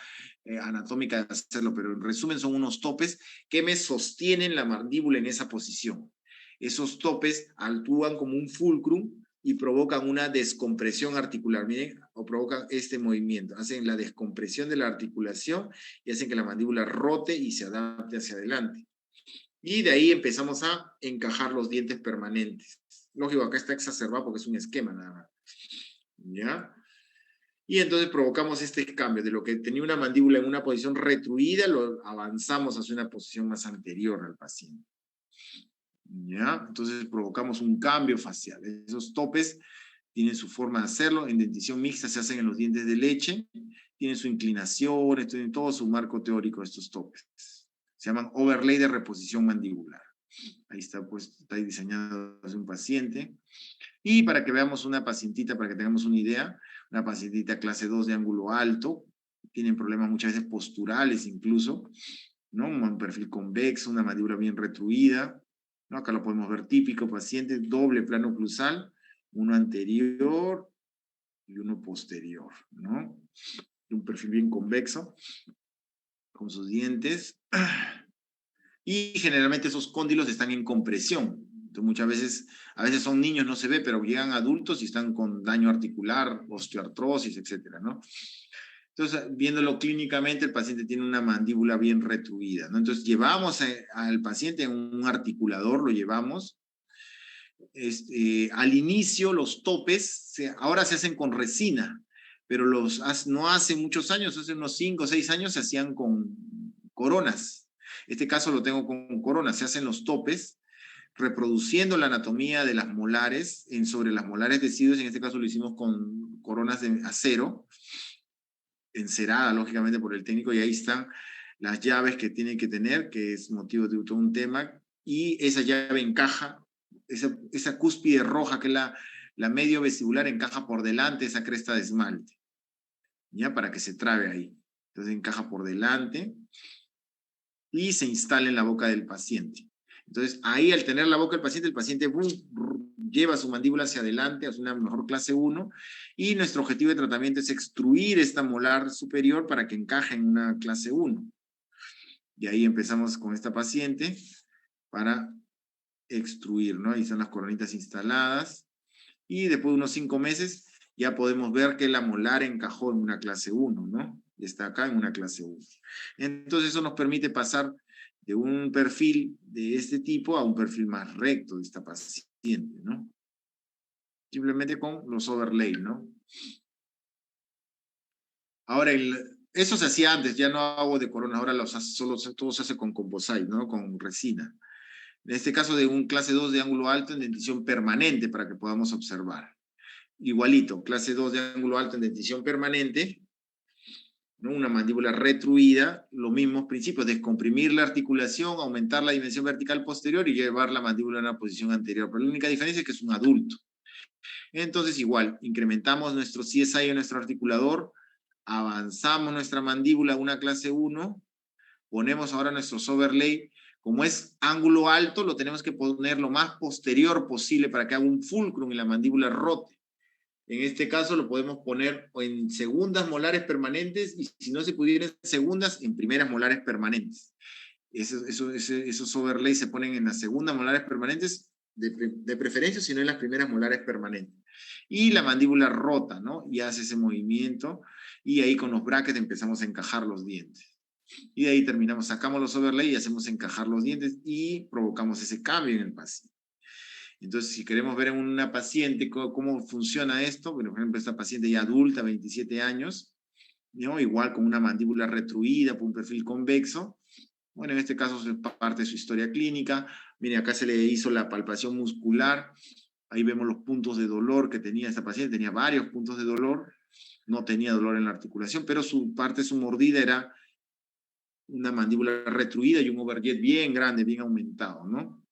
anatómica de hacerlo, pero en resumen son unos topes que me sostienen la mandíbula en esa posición. Esos topes actúan como un fulcrum y provocan una descompresión articular, miren, o provocan este movimiento, hacen la descompresión de la articulación y hacen que la mandíbula rote y se adapte hacia adelante. Y de ahí empezamos a encajar los dientes permanentes. Lógico, acá está exacerbado porque es un esquema nada más. ¿Ya? Y entonces provocamos este cambio, de lo que tenía una mandíbula en una posición retruida, lo avanzamos hacia una posición más anterior al paciente. ¿Ya? Entonces provocamos un cambio facial. Esos topes tienen su forma de hacerlo. En dentición mixta se hacen en los dientes de leche, tienen su inclinación, tienen todo su marco teórico estos topes. Se llaman overlay de reposición mandibular. Ahí está, pues, está diseñado hacia un paciente. Y para que veamos una pacientita, para que tengamos una idea, una pacientita clase 2 de ángulo alto, tienen problemas muchas veces posturales incluso, ¿no? Un perfil convexo, una mandíbula bien retruida, ¿no? Acá lo podemos ver típico, paciente, doble plano cruzal, uno anterior y uno posterior, ¿no? Un perfil bien convexo, con sus dientes. Y generalmente esos cóndilos están en compresión. Entonces muchas veces, a veces son niños, no se ve, pero llegan adultos y están con daño articular, osteoartrosis, etcétera, ¿no? Entonces, viéndolo clínicamente, el paciente tiene una mandíbula bien retruida, ¿no? Entonces, llevamos al paciente en un articulador, lo llevamos. Al inicio, los topes, ahora se hacen con resina, pero no hace muchos años, hace unos 5 o 6 años, se hacían con coronas. Este caso lo tengo con coronas, se hacen los topes, reproduciendo la anatomía de las molares, sobre las molares deciduas, en este caso lo hicimos con coronas de acero, encerada lógicamente por el técnico, y ahí están las llaves que tienen que tener, que es motivo de todo un tema, y esa llave encaja, esa cúspide roja que es la medio vestibular encaja por delante esa cresta de esmalte, ya para que se trabe ahí. Entonces encaja por delante y se instala en la boca del paciente. Entonces ahí al tener la boca del paciente lleva su mandíbula hacia adelante, hacia una mejor clase 1, y nuestro objetivo de tratamiento es extruir esta molar superior para que encaje en una clase 1. Y ahí empezamos con esta paciente para extruir, ¿no? Ahí están las coronitas instaladas, y después de unos 5 meses ya podemos ver que la molar encajó en una clase 1, ¿no? Está acá en una clase 1. Entonces eso nos permite pasar de un perfil de este tipo a un perfil más recto de esta paciente, ¿no? Simplemente con los overlays, ¿no? Ahora, eso se hacía antes, ya no hago de corona, ahora todo se hace con composite, ¿no? Con resina. En este caso de un clase 2 de ángulo alto en dentición permanente para que podamos observar. Igualito, clase 2 de ángulo alto en dentición permanente, ¿no? Una mandíbula retruida, los mismos principios, descomprimir la articulación, aumentar la dimensión vertical posterior y llevar la mandíbula a una posición anterior. Pero la única diferencia es que es un adulto. Entonces igual, incrementamos nuestro CSI en nuestro articulador, avanzamos nuestra mandíbula a una clase 1, ponemos ahora nuestros overlay. Como es ángulo alto, lo tenemos que poner lo más posterior posible para que haga un fulcrum y la mandíbula rote. En este caso lo podemos poner en segundas molares permanentes y si no se pudiera en segundas, en primeras molares permanentes. Esos overlays se ponen en las segundas molares permanentes, de preferencia, si no en las primeras molares permanentes. Y la mandíbula rota, ¿no? Y hace ese movimiento y ahí con los brackets empezamos a encajar los dientes. Y de ahí terminamos, sacamos los overlays y hacemos encajar los dientes y provocamos ese cambio en el paciente. Entonces, si queremos ver en una paciente cómo funciona esto, por ejemplo, esta paciente ya adulta, 27 años, ¿no? Igual con una mandíbula retruida, por un perfil convexo. Bueno, en este caso es parte de su historia clínica. Mire, acá se le hizo la palpación muscular. Ahí vemos los puntos de dolor que tenía esta paciente. Tenía varios puntos de dolor. No tenía dolor en la articulación, pero su mordida era una mandíbula retruida y un overjet bien grande, bien aumentado, ¿no?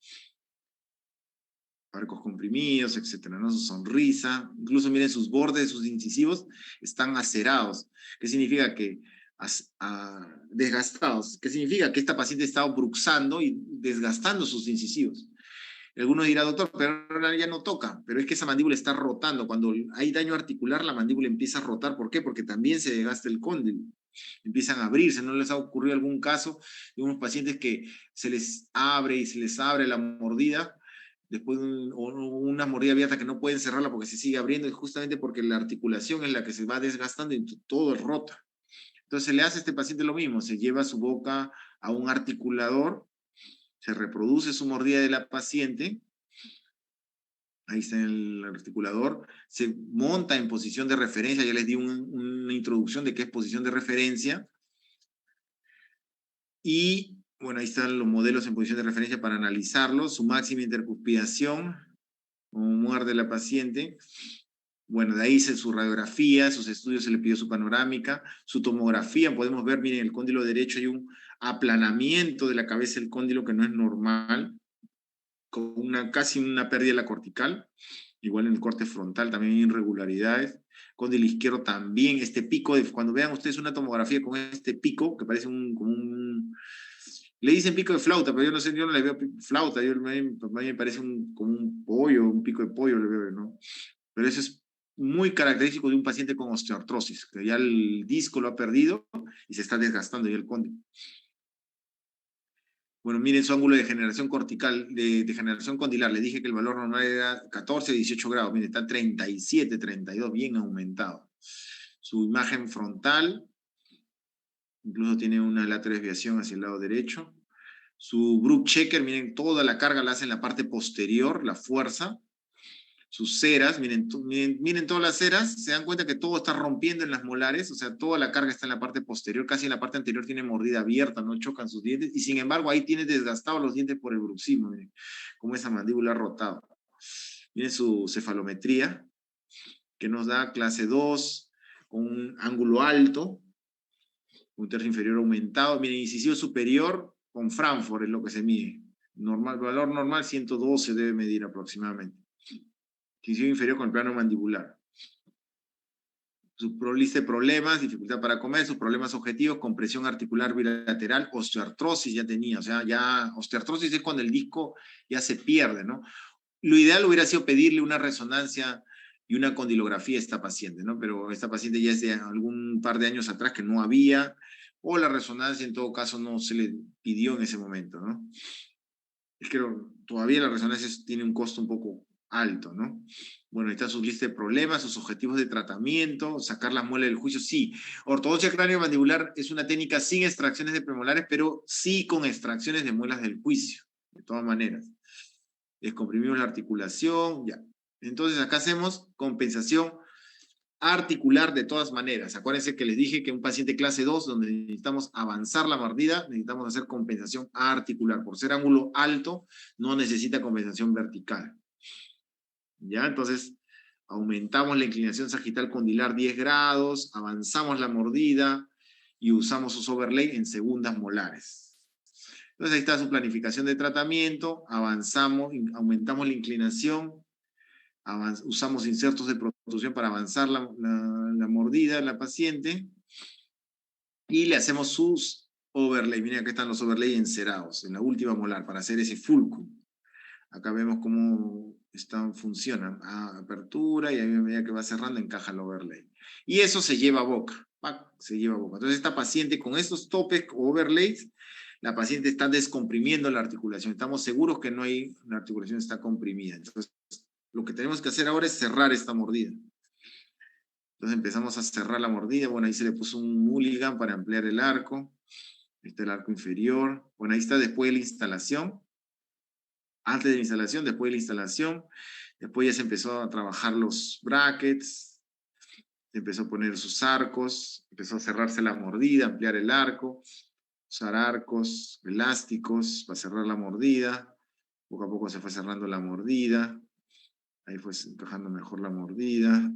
Arcos comprimidos, etcétera, ¿no? Su sonrisa, incluso miren sus bordes, sus incisivos están acerados. ¿Qué significa que desgastados? ¿Qué significa que esta paciente está bruxando y desgastando sus incisivos? Alguno dirá, doctor, pero ahora ya no toca, pero es que esa mandíbula está rotando. Cuando hay daño articular, la mandíbula empieza a rotar. ¿Por qué? Porque también se desgasta el cóndilo. Empiezan a abrirse. ¿No les ha ocurrido algún caso de unos pacientes que se les abre y se les abre la mordida? Después de una mordida abierta que no pueden cerrarla porque se sigue abriendo, es justamente porque la articulación es la que se va desgastando y todo es rota. Entonces se le hace a este paciente lo mismo, se lleva su boca a un articulador, se reproduce su mordida de la paciente, ahí está el articulador, se monta en posición de referencia, ya les di una introducción de qué es posición de referencia, y bueno, ahí están los modelos en posición de referencia para analizarlos, su máxima intercuspidación, como muerde la paciente. Bueno, de ahí hice su radiografía, sus estudios, se le pidió su panorámica, su tomografía, podemos ver, miren, el cóndilo derecho hay un aplanamiento de la cabeza del cóndilo que no es normal, con casi una pérdida de la cortical, igual en el corte frontal también hay irregularidades, cóndilo izquierdo también, este pico, cuando vean ustedes una tomografía con este pico, que parece le dicen pico de flauta, pero yo no sé, yo no le veo flauta, a mí me parece como un pollo, un pico de pollo le veo, ¿no? Pero eso es muy característico de un paciente con osteoartrosis, que ya el disco lo ha perdido y se está desgastando ya el cóndilo. Bueno, miren su ángulo de degeneración cortical, de degeneración condilar. Le dije que el valor normal era 14, 18 grados. Miren, está 37, 32, bien aumentado. Su imagen frontal, incluso tiene una lateral desviación hacia el lado derecho. Su group checker, miren, toda la carga la hace en la parte posterior, la fuerza. Sus ceras, miren todas las ceras, se dan cuenta que todo está rompiendo en las molares, o sea, toda la carga está en la parte posterior, casi en la parte anterior tiene mordida abierta, no chocan sus dientes, y sin embargo ahí tiene desgastados los dientes por el bruxismo, miren, como esa mandíbula rotada. Miren su cefalometría, que nos da clase 2, con un ángulo alto, un tercio inferior aumentado, miren, incisivo superior con Frankfurt es lo que se mide, valor normal 112 debe medir aproximadamente. Incisivo inferior con el plano mandibular. Su lista de problemas, dificultad para comer, sus problemas objetivos, compresión articular bilateral, osteoartrosis ya tenía, o sea, ya osteoartrosis es cuando el disco ya se pierde, ¿no? Lo ideal hubiera sido pedirle una resonancia y una condilografía a esta paciente, ¿no? Pero esta paciente ya es de algún par de años atrás que no había, o la resonancia en todo caso no se le pidió en ese momento, ¿no? Es que todavía la resonancia tiene un costo un poco alto, ¿no? Bueno, ahí está su lista de problemas, sus objetivos de tratamiento, sacar la muela del juicio, sí. Ortodoncia cráneo-mandibular es una técnica sin extracciones de premolares, pero sí con extracciones de muelas del juicio, de todas maneras. Descomprimimos la articulación, ya. Entonces acá hacemos compensación articular de todas maneras. Acuérdense que les dije que un paciente clase 2, donde necesitamos avanzar la mordida, necesitamos hacer compensación articular. Por ser ángulo alto, no necesita compensación vertical. ¿Ya? Entonces, aumentamos la inclinación sagital condilar 10 grados, avanzamos la mordida y usamos sus overlay en segundas molares. Entonces ahí está su planificación de tratamiento, avanzamos, aumentamos la inclinación, usamos insertos de protrusión para avanzar la mordida de la paciente y le hacemos sus overlay. Miren, acá están los overlay encerados en la última molar para hacer ese fulcrum. Acá vemos cómo funcionan. Apertura y a medida que va cerrando encaja el overlay. Y eso se lleva a boca. Se lleva a boca. Entonces esta paciente con estos topes o overlays, la paciente está descomprimiendo la articulación. Estamos seguros que no hay, la articulación está comprimida. Entonces lo que tenemos que hacer ahora es cerrar esta mordida. Entonces empezamos a cerrar la mordida. Bueno, ahí se le puso un mulligan para ampliar el arco. Ahí está el arco inferior. Bueno, ahí está después de la instalación. Antes de la instalación, después de la instalación. Después ya se empezó a trabajar los brackets. Se empezó a poner sus arcos. Empezó a cerrarse la mordida, ampliar el arco. Usar arcos elásticos para cerrar la mordida. Poco a poco se fue cerrando la mordida. Ahí fue encajando mejor la mordida.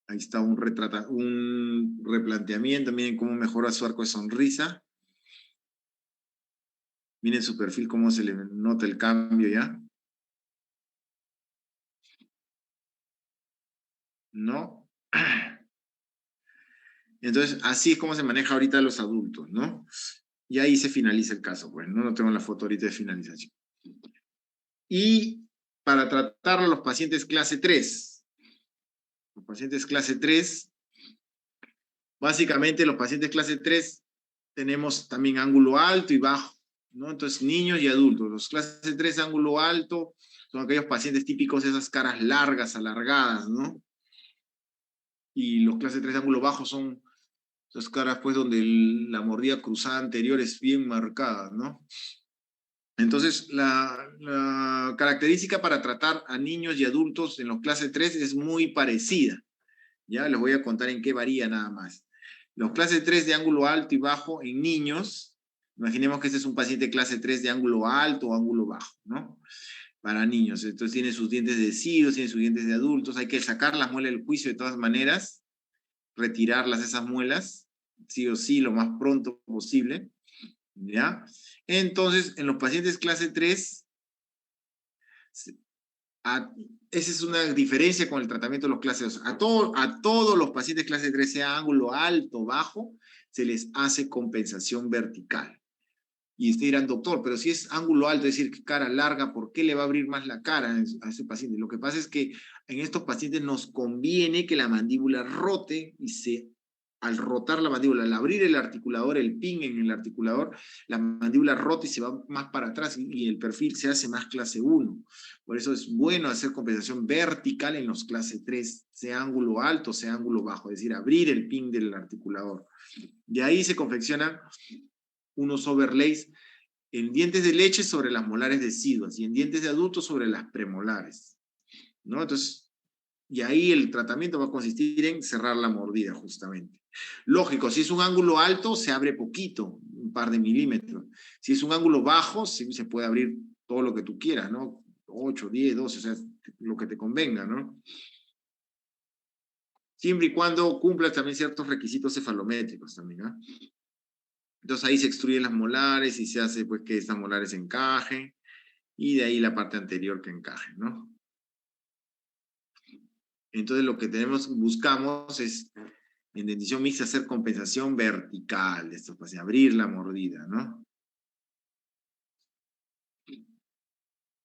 Ahí está un replanteamiento. Miren cómo mejora su arco de sonrisa. Miren su perfil, cómo se le nota el cambio ya. ¿No? Entonces, así es como se maneja ahorita a los adultos, ¿no? Y ahí se finaliza el caso, pues, ¿no? No tengo la foto ahorita de finalización. Y para tratar a los pacientes clase 3. Los pacientes clase 3, básicamente los pacientes clase 3 tenemos también ángulo alto y bajo, ¿no? Entonces, niños y adultos. Los clase 3 ángulo alto son aquellos pacientes típicos de esas caras largas, alargadas, ¿no? Y los clase 3 ángulo bajo son esas caras, pues, donde la mordida cruzada anterior es bien marcada, ¿no? Entonces, la característica para tratar a niños y adultos en los clase 3 es muy parecida. Ya les voy a contar en qué varía nada más. Los clase 3 de ángulo alto y bajo en niños, imaginemos que este es un paciente clase 3 de ángulo alto o ángulo bajo, ¿no? Para niños. Entonces tiene sus dientes decidos, tiene sus dientes de adultos, hay que sacar las muelas del juicio de todas maneras, retirarlas esas muelas, sí o sí, lo más pronto posible, ¿ya? Entonces, en los pacientes clase 3, esa es una diferencia con el tratamiento de los clases 2. A todos los pacientes clase 3, sea ángulo alto o bajo, se les hace compensación vertical. Y ustedes dirán, doctor, pero si es ángulo alto, es decir, cara larga, ¿por qué le va a abrir más la cara a ese paciente? Lo que pasa es que en estos pacientes nos conviene que la mandíbula rote y al rotar la mandíbula, al abrir el articulador, el pin en el articulador, la mandíbula rota y se va más para atrás y el perfil se hace más clase 1. Por eso es bueno hacer compensación vertical en los clase 3, sea ángulo alto, sea ángulo bajo, es decir, abrir el pin del articulador. De ahí se confeccionan unos overlays en dientes de leche sobre las molares deciduas y en dientes de adultos sobre las premolares, ¿no? Entonces, y ahí el tratamiento va a consistir en cerrar la mordida, justamente. Lógico, si es un ángulo alto, se abre poquito, un par de milímetros. Si es un ángulo bajo, sí, se puede abrir todo lo que tú quieras, ¿no? 8, 10, 12, o sea, lo que te convenga, ¿no? Siempre y cuando cumplas también ciertos requisitos cefalométricos también, ¿no? Entonces ahí se extruyen las molares y se hace pues que estas molares encajen y de ahí la parte anterior que encaje, ¿no? Entonces lo que buscamos es en dentición mixta hacer compensación vertical de esto, pues abrir la mordida, ¿no?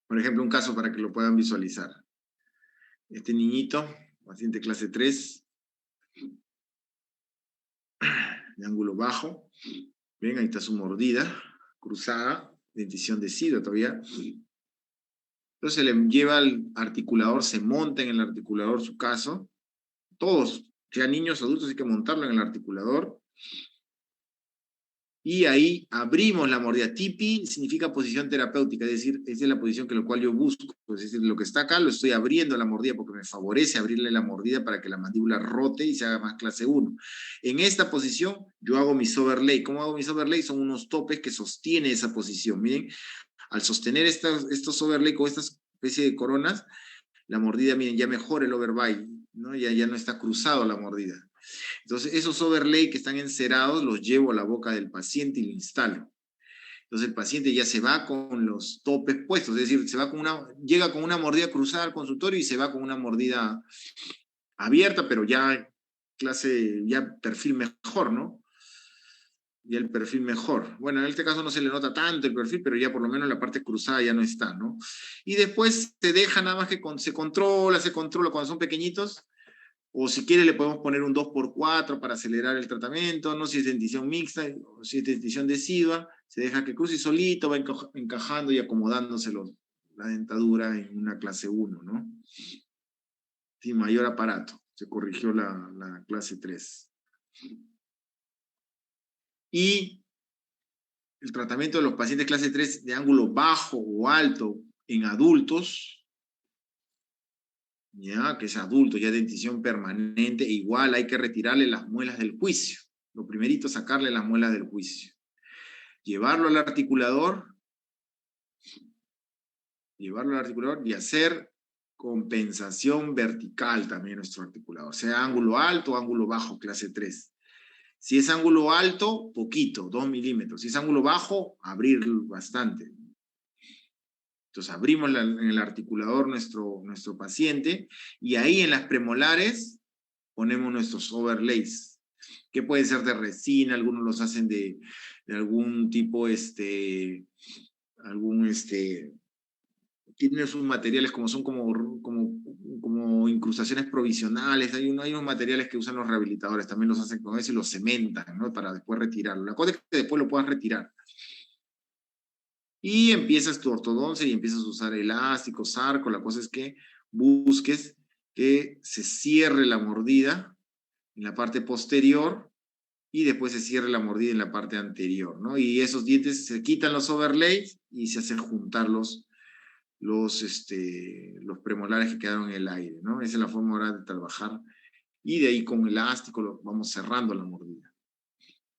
Por ejemplo, un caso para que lo puedan visualizar. Este niñito, paciente clase 3, de ángulo bajo. Ven, ahí está su mordida cruzada, dentición decidua todavía. Entonces se le lleva al articulador, se monta en el articulador su caso, todos, ya niños, adultos, hay que montarlo en el articulador, y ahí abrimos la mordida. TIPI significa posición terapéutica, es decir, esa es la posición que lo cual yo busco. Es decir, lo que está acá lo estoy abriendo la mordida porque me favorece abrirle la mordida para que la mandíbula rote y se haga más clase 1. En esta posición yo hago mis overlay. ¿Cómo hago mis overlay? Son unos topes que sostienen esa posición. Miren, al sostener estos overlay con esta especie de coronas, la mordida, miren, ya mejora el overbite, ¿no? Ya no está cruzado la mordida. Entonces, esos overlay que están encerados los llevo a la boca del paciente y lo instalo. Entonces, el paciente ya se va con los topes puestos, es decir, llega con una mordida cruzada al consultorio y se va con una mordida abierta, pero ya perfil mejor, ¿no? Ya el perfil mejor. Bueno, en este caso no se le nota tanto el perfil, pero ya por lo menos la parte cruzada ya no está, ¿no? Y después se deja nada más que se controla cuando son pequeñitos. O si quiere le podemos poner un 2x4 para acelerar el tratamiento, no si es dentición mixta o si es dentición decidua, se deja que cruce y solito va encajando y acomodándose la dentadura en una clase 1, ¿no? Sin mayor aparato, se corrigió la clase 3. Y el tratamiento de los pacientes clase 3 de ángulo bajo o alto en adultos, ya que es adulto, ya dentición permanente, igual hay que retirarle las muelas del juicio. Lo primerito, sacarle las muelas del juicio. Llevarlo al articulador y hacer compensación vertical también nuestro articulador, sea ángulo alto o ángulo bajo, clase 3. Si es ángulo alto, poquito, 2 milímetros. Si es ángulo bajo, abrir bastante. Entonces abrimos en el articulador nuestro paciente y ahí en las premolares ponemos nuestros overlays, que pueden ser de resina, algunos los hacen de algún tipo, tienen sus materiales son como incrustaciones provisionales, hay unos materiales que usan los rehabilitadores, también los hacen con eso y los cementan, ¿no? Para después retirarlo. La cosa es que después lo puedas retirar. Y empiezas tu ortodoncia y empiezas a usar elásticos, sarco, la cosa es que busques que se cierre la mordida en la parte posterior y después se cierre la mordida en la parte anterior, ¿no? Y esos dientes se quitan los overlays y se hacen juntar los premolares que quedaron en el aire, ¿no? Esa es la forma ahora de trabajar. Y de ahí con elástico vamos cerrando la mordida.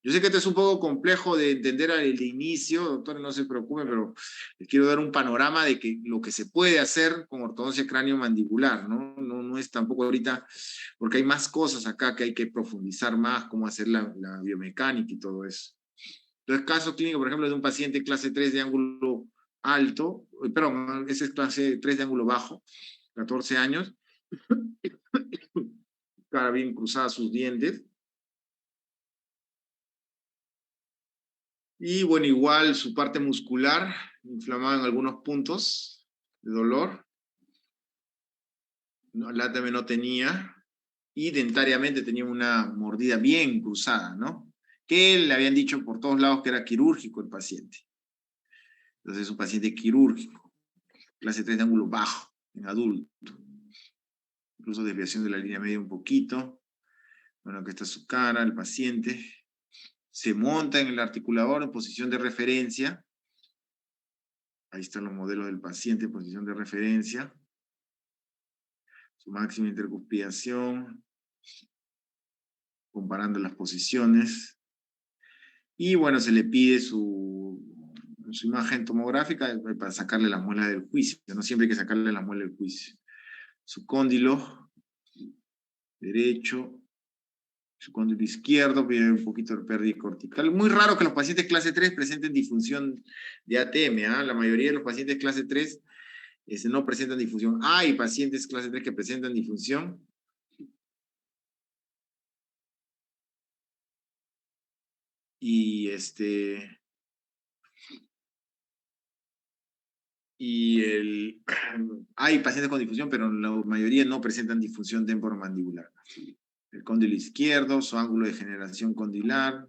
Yo sé que esto es un poco complejo de entender al inicio, doctores, no se preocupen, pero les quiero dar un panorama de lo que se puede hacer con ortodoncia cráneo-mandibular, ¿no? No es tampoco ahorita, porque hay más cosas acá que hay que profundizar más, cómo hacer la biomecánica y todo eso. Entonces, caso clínico, por ejemplo, de un paciente clase 3 de ángulo alto, perdón, ese es clase 3 de ángulo bajo, 14 años, cara bien cruzada sus dientes. Y bueno, igual su parte muscular, inflamada en algunos puntos de dolor. No, látame no tenía. Y dentariamente tenía una mordida bien cruzada, ¿no? Que le habían dicho por todos lados que era quirúrgico el paciente. Entonces es un paciente quirúrgico, clase 3 de ángulo bajo, en adulto. Incluso desviación de la línea media un poquito. Bueno, aquí está su cara, el paciente. Se monta en el articulador en posición de referencia. Ahí están los modelos del paciente en posición de referencia. Su máxima intercuspidación. Comparando las posiciones. Y bueno, se le pide su imagen tomográfica para sacarle las muelas del juicio. No siempre hay que sacarle las muelas del juicio. Su cóndilo derecho. Su cóndilo izquierdo, viene un poquito de pérdida cortical. Muy raro que los pacientes clase 3 presenten disfunción de ATM. La mayoría de los pacientes clase 3 no presentan disfunción. Hay pacientes clase 3 que presentan disfunción. Y hay pacientes con difusión, pero la mayoría no presentan disfunción temporomandibular. El cóndilo izquierdo, su ángulo de generación condilar,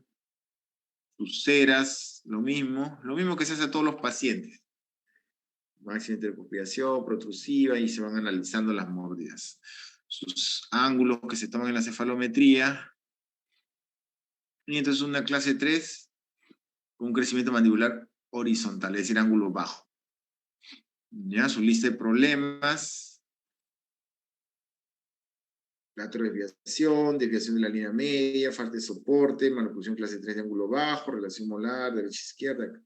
sus ceras, lo mismo que se hace a todos los pacientes. máxima intercuspiración, protrusiva, y se van analizando las mordidas. Sus ángulos que se toman en la cefalometría. Y entonces una clase 3 con un crecimiento mandibular horizontal, es decir, ángulo bajo. Ya, su lista de problemas. Lateral desviación, desviación de la línea media, falta de soporte, maloclusión clase 3 de ángulo bajo, relación molar, derecha-izquierda,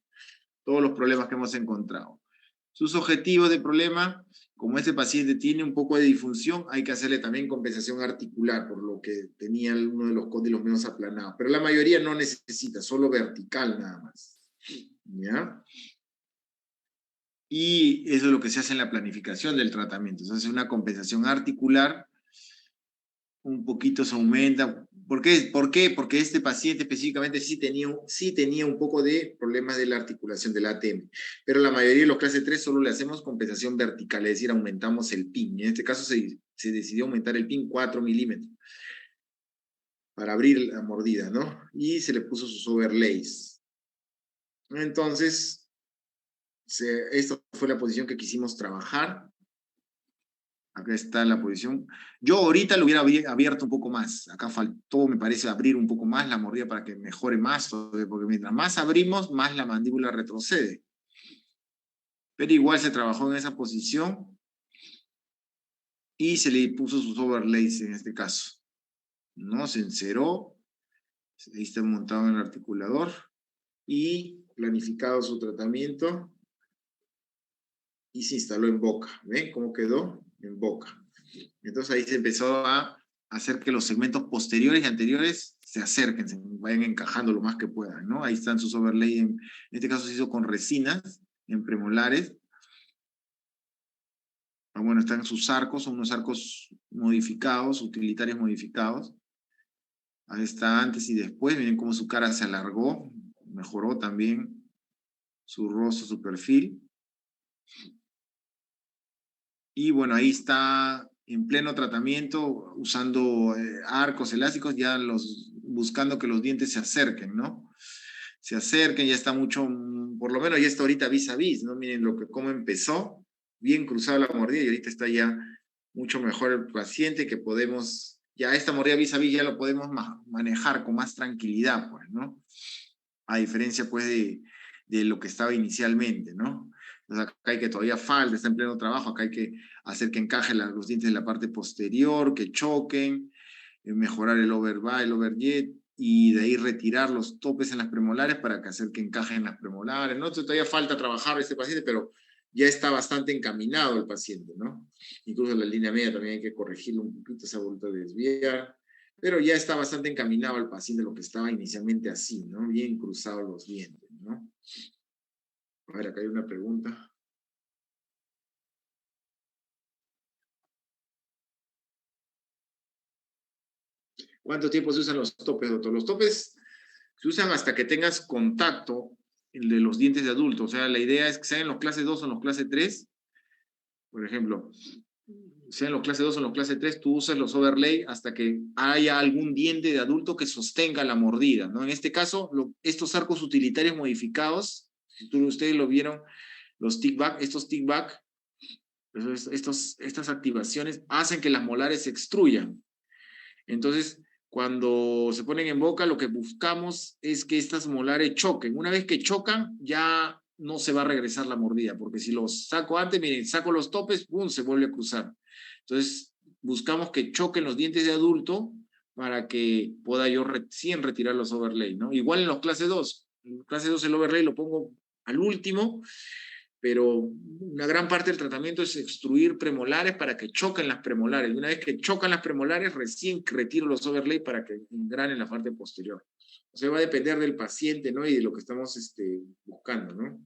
todos los problemas que hemos encontrado. Sus objetivos de problema, como este paciente tiene un poco de disfunción, hay que hacerle también compensación articular, por lo que tenía uno de los cóndilos menos aplanados, pero la mayoría no necesita, solo vertical nada más. ¿Ya? Y eso es lo que se hace en la planificación del tratamiento, se hace una compensación articular, un poquito se aumenta. ¿Por qué? Porque este paciente específicamente sí tenía un poco de problemas de la articulación del ATM, pero la mayoría de los clase 3 solo le hacemos compensación vertical, es decir, aumentamos el PIN. En este caso se decidió aumentar el PIN 4 milímetros para abrir la mordida, ¿no? Y se le puso sus overlays. Entonces, esta fue la posición que quisimos trabajar. Acá está la posición. Yo ahorita lo hubiera abierto un poco más. Acá faltó, me parece, abrir un poco más la mordida para que mejore más, porque mientras más abrimos, más la mandíbula retrocede. Pero igual se trabajó en esa posición y se le puso sus overlays en este caso. ¿No? Se enceró, ahí está montado en el articulador y planificado su tratamiento y se instaló en boca. ¿Ven cómo quedó? En boca. Entonces ahí se empezó a hacer que los segmentos posteriores y anteriores se acerquen, se vayan encajando lo más que puedan, ¿no? Ahí están sus overlays, en este caso se hizo con resinas, en premolares. Bueno, están sus arcos, son unos arcos modificados, utilitarios modificados. Ahí está antes y después, miren cómo su cara se alargó, mejoró también su rostro, su perfil. Y bueno, ahí está en pleno tratamiento, usando arcos elásticos, ya buscando que los dientes se acerquen, ¿no? Se acerquen, ya está mucho, por lo menos ya está ahorita vis a vis, ¿no? Miren cómo empezó, bien cruzada la mordida y ahorita está ya mucho mejor el paciente, que podemos, ya esta mordida vis a vis ya lo podemos manejar con más tranquilidad, pues, ¿no? A diferencia, pues, de lo que estaba inicialmente, ¿no? Entonces acá hay que todavía falta, está en pleno trabajo, acá hay que hacer que encajen los dientes en la parte posterior, que choquen, mejorar el overbite, el overjet, y de ahí retirar los topes en las premolares para que hacer que encajen las premolares, ¿no? Entonces todavía falta trabajar este paciente, pero ya está bastante encaminado el paciente, ¿no? Incluso la línea media también hay que corregirlo un poquito, se ha vuelto a desviar, pero ya está bastante encaminado el paciente, lo que estaba inicialmente así, ¿no? Bien cruzados los dientes, ¿no? A ver, acá hay una pregunta. ¿Cuánto tiempo se usan los topes, doctor? Los topes se usan hasta que tengas contacto el de los dientes de adulto. O sea, la idea es que sean en los clase 2 o en los clase 3. Por ejemplo, sean en los clase 2 o en los clase 3, tú usas los overlay hasta que haya algún diente de adulto que sostenga la mordida, ¿no? En este caso, estos arcos utilitarios modificados, si ustedes lo vieron, los tick-back, estos tick-back, estas activaciones hacen que las molares se extruyan. Entonces, cuando se ponen en boca, lo que buscamos es que estas molares choquen. Una vez que chocan, ya no se va a regresar la mordida, porque si los saco antes, miren, saco los topes, ¡pum!, se vuelve a cruzar. Entonces, buscamos que choquen los dientes de adulto para que pueda yo recién retirar los overlay, ¿no? Igual en los clase 2. En clase 2 el overlay lo pongo al último, pero una gran parte del tratamiento es extruir premolares para que choquen las premolares. Y una vez que chocan las premolares, recién retiro los overlay para que engranen la parte posterior. O sea, va a depender del paciente, ¿no? Y de lo que estamos buscando, ¿no?